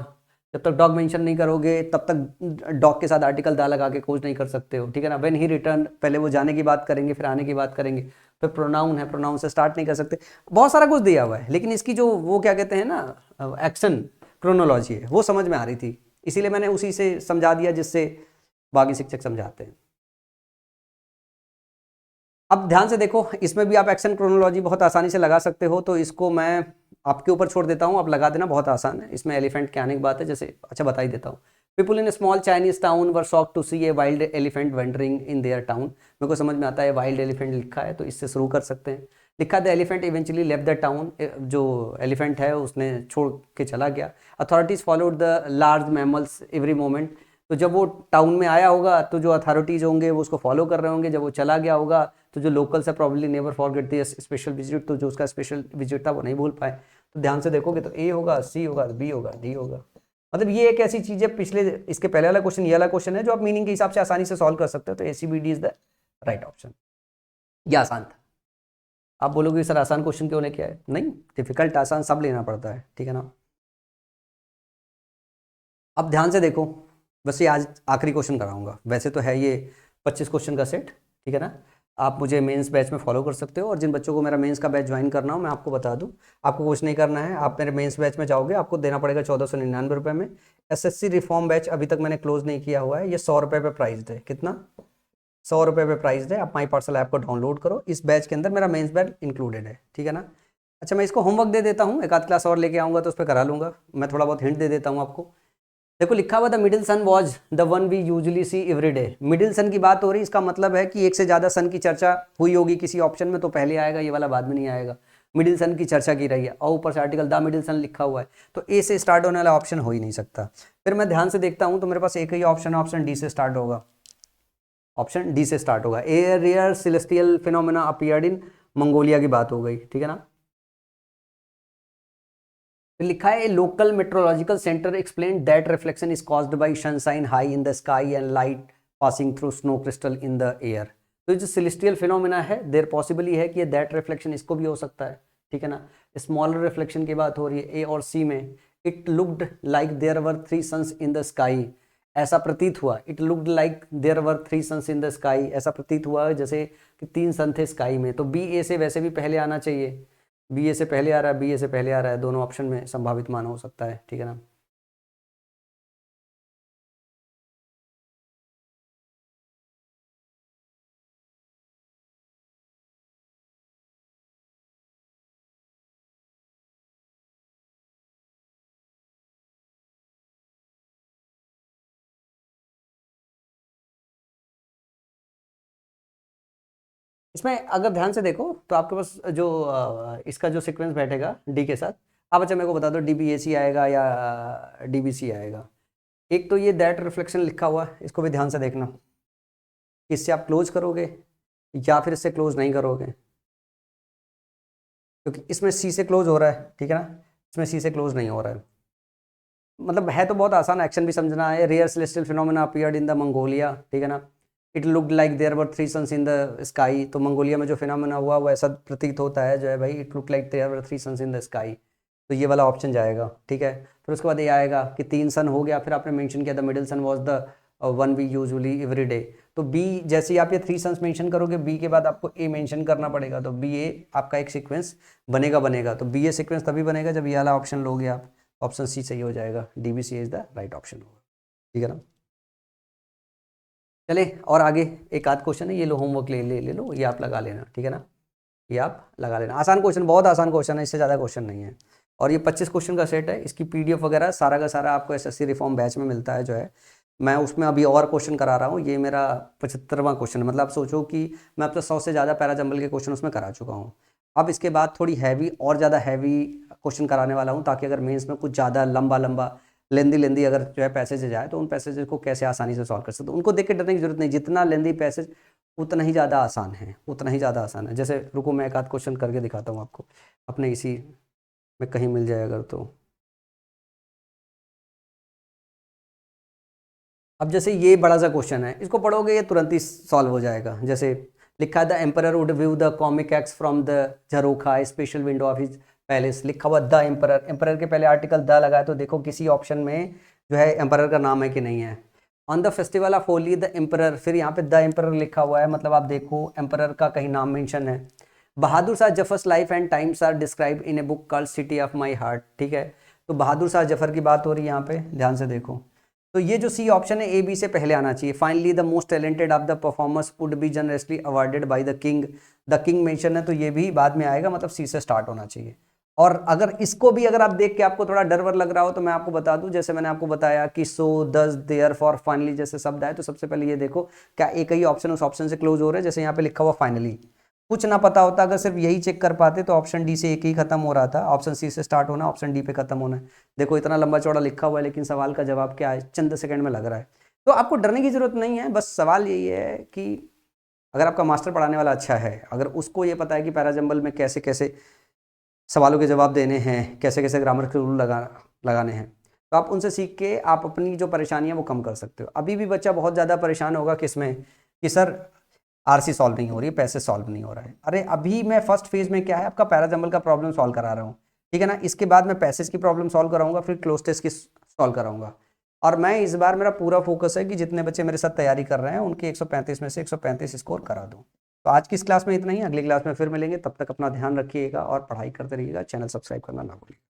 जब तक डॉग मेंशन नहीं करोगे तब तक डॉग के साथ आर्टिकल दा लगा के खोज नहीं कर सकते हो, ठीक है ना। व्हेन ही रिटर्न, पहले वो जाने की बात करेंगे फिर आने की बात करेंगे। फिर प्रोनाउन है, प्रोनाउन से स्टार्ट नहीं कर सकते, बहुत सारा कुछ दिया हुआ है, लेकिन इसकी जो वो क्या कहते हैं ना एक्शन क्रोनोलॉजी है वो समझ में आ रही थी, इसीलिए मैंने उसी से समझा दिया जिससे बाकी शिक्षक समझाते हैं। अब ध्यान से देखो, इसमें भी आप एक्शन क्रोनोलॉजी बहुत आसानी से लगा सकते हो, तो इसको मैं आपके ऊपर छोड़ देता हूँ, आप लगा देना, बहुत आसान है। इसमें एलिफेंट के आने की बात है, जैसे अच्छा बता ही देता हूँ। People in small Chinese town were shocked to see a wild elephant wandering in their town. मेरे को समझ में आता है वाइल्ड एलिफेंट लिखा है, तो इससे शुरू कर सकते हैं। लिखा the elephant eventually left the town, जो एलिफेंट है उसने छोड़ के चला गया। Authorities followed the large mammals every moment, तो जब वो टाउन में आया होगा तो जो अथॉरिटीज होंगे वो उसको फॉलो कर रहे होंगे, जब वो चला गया होगा तो जो लोकल्स है probably never forget the special visit, तो जो उसका स्पेशल विजिट था वो नहीं भूल पाए। तो ध्यान से देखोगे तो ए होगा, सी होगा, बी होगा, डी होगा। मतलब ये एक ऐसी चीज है, पिछले इसके पहले वाला क्वेश्चन ये वाला क्वेश्चन है जो आप मीनिंग के हिसाब से आसानी से सॉल्व कर सकते हो, तो ACBD is the right option. ये आसान था। आप बोलोगे सर आसान क्वेश्चन क्यों लेके आए? नहीं, डिफिकल्ट आसान सब लेना पड़ता है, ठीक है ना। अब ध्यान से देखो, बस ये आज आखिरी क्वेश्चन कराऊंगा, वैसे तो है ये 25 क्वेश्चन का सेट, ठीक है ना। आप मुझे मेंस बैच में फॉलो कर सकते हो, और जिन बच्चों को मेरा मेंस का बैच ज्वाइन करना हो मैं आपको बता दूं, आपको कुछ नहीं करना है, आप मेरे मेंस बैच में जाओगे, आपको देना पड़ेगा 1499 रुपये में। SSC रिफॉर्म बैच अभी तक मैंने क्लोज नहीं किया हुआ है, ये 100 रुपये पे प्राइस है। कितना? 100 रुपये पे प्राइस है। आप माई पार्सल ऐप को डाउनलोड करो, इस बैच के अंदर मेरा मेंस बैच इंक्लूडेड है, ठीक है ना। अच्छा, मैं इसको होमवर्क दे देता हूँ, एक आध क्लास और लेके आऊँगा तो उस पर करा लूँगा, मैं थोड़ा बहुत हिंट दे देता हूँ आपको। देखो लिखा हुआ the middle sun was the one we usually see every day. Middle sun की बात हो रही, इसका मतलब है कि एक से ज़्यादा सन की चर्चा हुई होगी किसी ऑप्शन में, तो पहले आएगा ये वाला, बाद में नहीं आएगा। मिडिल सन की चर्चा की रही है और ऊपर से आर्टिकल द मिडिल सन लिखा हुआ है, तो ए से स्टार्ट होने वाला ऑप्शन हो ही नहीं सकता। फिर मैं ध्यान से देखता हूँ तो मेरे पास एक ही ऑप्शन है, ऑप्शन डी से स्टार्ट होगा, ऑप्शन डी से स्टार्ट होगा। A rare celestial phenomena appeared in Mongolia की बात हो गई, ठीक है ना। लिखा है local meteorological centre explain that reflection is caused by sunshine high in the sky and light passing through snow crystal in the air. तो जो सेलेस्टियल फिनोमेना है, देर पॉसिबली है कि ये दैट रिफ्लेक्शन इसको भी हो सकता है, ठीक है ना। स्मॉलर रिफ्लेक्शन की बात हो रही है ए और सी में। It looked like there were 3 suns in the sky, ऐसा प्रतीत हुआ। It looked like there were 3 suns in the sky, ऐसा प्रतीत हुआ जैसे कि 3 सन थे स्काई में। तो बी ए से वैसे भी पहले आना चाहिए, बी ए से पहले आ रहा है, बी ए से पहले आ रहा है, दोनों ऑप्शन में संभावित मान हो सकता है, ठीक है ना। इसमें अगर ध्यान से देखो तो आपके पास जो इसका जो सीक्वेंस बैठेगा डी के साथ, आप अच्छा मेरे को बता दो DBAC आएगा या DBC आएगा। एक तो ये दैट रिफ्लेक्शन लिखा हुआ है, इसको भी ध्यान से देखना, इससे आप क्लोज करोगे या फिर इससे क्लोज नहीं करोगे, क्योंकि इसमें सी से क्लोज हो रहा है, ठीक है ना, इसमें सी से क्लोज नहीं हो रहा है। मतलब है तो बहुत आसान, एक्शन भी समझना है। Rare celestial phenomena appeared in the Mongolia, ठीक है ना। It looked like there were 3 suns in the sky, तो मंगोलिया में जो फिनोमेना हुआ वो ऐसा प्रतीत होता है जो है भाई, it look like there were 3 suns in the sky, तो ये वाला ऑप्शन जाएगा, ठीक है। फिर उसके बाद ये आएगा कि 3 सन हो गया, फिर आपने मेंशन किया the middle sun was the one we usually every day, तो बी जैसे ही आप ये 3 सन्स मेंशन करोगे, बी के बाद आपको ए मेंशन करना पड़ेगा, तो बी ए आपका एक सीक्वेंस बनेगा। तो बी ए सीक्वेंस तभी बनेगा जब ये वाला ऑप्शन लोगे आप, ऑप्शन सी सही हो जाएगा, DBC is the right option होगा, ठीक है ना। चले और आगे, एक आध क्वेश्चन है, ये लो होमवर्क ले लो, ये आप लगा लेना, ठीक है ना, ये आप लगा लेना। आसान क्वेश्चन, बहुत आसान क्वेश्चन है, इससे ज़्यादा क्वेश्चन नहीं है। और ये 25 क्वेश्चन का सेट है, इसकी PDF वगैरह सारा का सारा आपको SSC रिफॉर्म बैच में मिलता है जो है। मैं उसमें अभी और क्वेश्चन करा रहा हूँ, ये मेरा 75वां क्वेश्चन है, मतलब आप सोचो कि मैं अब तक 100 से ज़्यादा पैरा जंबल के क्वेश्चन उसमें करा चुका हूँ। अब इसके बाद थोड़ी हैवी और ज़्यादा हैवी क्वेश्चन कराने वाला हूँ, ताकि अगर मेंस में कुछ ज़्यादा लंबा लेंदी अगर जो है पैसेज जाए तो उन पैसेज को कैसे आसानी से सॉल्व कर सकते हो, उनको देख के डरने की जरूरत नहीं। जितना लेंदी पैसेज उतना ही ज़्यादा आसान है, उतना ही ज़्यादा आसान है। जैसे रुको मैं एक आध क्वेश्चन करके दिखाता हूँ आपको, अपने इसी में कहीं मिल जाए अगर तो। अब जैसे ये बड़ा सा क्वेश्चन है, इसको पढ़ोगे ये तुरंत ही सॉल्व हो जाएगा। जैसे लिखा है the emperor would view the comic acts from the jharokha special window of his palace. लिखा हुआ द एम्परर, एम्परर के पहले आर्टिकल द लगा है, तो देखो किसी ऑप्शन में जो है एम्परर का नाम है कि नहीं है। On the festival of Holi the emperor, फिर यहाँ पे द एम्परर लिखा हुआ है, मतलब आप देखो एम्परर का कहीं नाम मेंशन है। Bahadur Shah Zafar's life and times are describe in a book called City of My Heart, ठीक है। तो बहादुर शाह जफर की बात हो रही है यहाँ पे, ध्यान से देखो। तो ये जो सी ऑप्शन है ए बी से पहले आना चाहिए। Finally the most talented of the performers would be generously awarded by the king mention है, तो ये भी बाद में आएगा, मतलब सी से स्टार्ट होना चाहिए। और अगर इसको भी अगर आप देख के आपको थोड़ा डर वर लग रहा हो तो मैं आपको बता दूं, जैसे मैंने आपको बताया कि सो दस देयर फॉर फाइनली जैसे शब्द आए, तो सबसे पहले ये देखो क्या एक ही ऑप्शन उस ऑप्शन से क्लोज हो रहा है, जैसे यहाँ पे लिखा हुआ फाइनली। कुछ ना पता होता, अगर सिर्फ यही चेक कर पाते तो ऑप्शन डी से एक ही खत्म हो रहा था, ऑप्शन सी से स्टार्ट होना, ऑप्शन डी पे खत्म होना है। देखो इतना लंबा चौड़ा लिखा हुआ है, लेकिन सवाल का जवाब क्या है, चंद सेकंड में लग रहा है। तो आपको डरने की जरूरत नहीं है, बस सवाल यही है कि अगर आपका मास्टर पढ़ाने वाला अच्छा है, अगर उसको ये पता है कि पैराजंबल में कैसे कैसे सवालों के जवाब देने हैं, कैसे कैसे ग्रामर के रूल लगाने हैं, तो आप उनसे सीख के आप अपनी जो परेशानियां वो कम कर सकते हो। अभी भी बच्चा बहुत ज़्यादा परेशान होगा किसमें, कि सर आरसी सॉल्व नहीं हो रही है, पैसे सॉल्व नहीं हो रहा है। अरे अभी मैं फर्स्ट फेज में क्या है आपका पैराजंबल का प्रॉब्लम सॉल्व करा रहा हूँ, ठीक है ना। इसके बाद मैं पैसेज की प्रॉब्लम सॉल्व कराऊंगा, फिर क्लोज टेस्ट की सॉल्व कराऊंगा। और मैं इस बार मेरा पूरा फोकस है कि जितने बच्चे मेरे साथ तैयारी कर रहे हैं उनके 135 में से 135 स्कोर करा दूं। तो आज की इस क्लास में इतना ही, अगली क्लास में फिर मिलेंगे, तब तक अपना ध्यान रखिएगा और पढ़ाई करते रहिएगा। चैनल सब्सक्राइब करना ना भूलिए।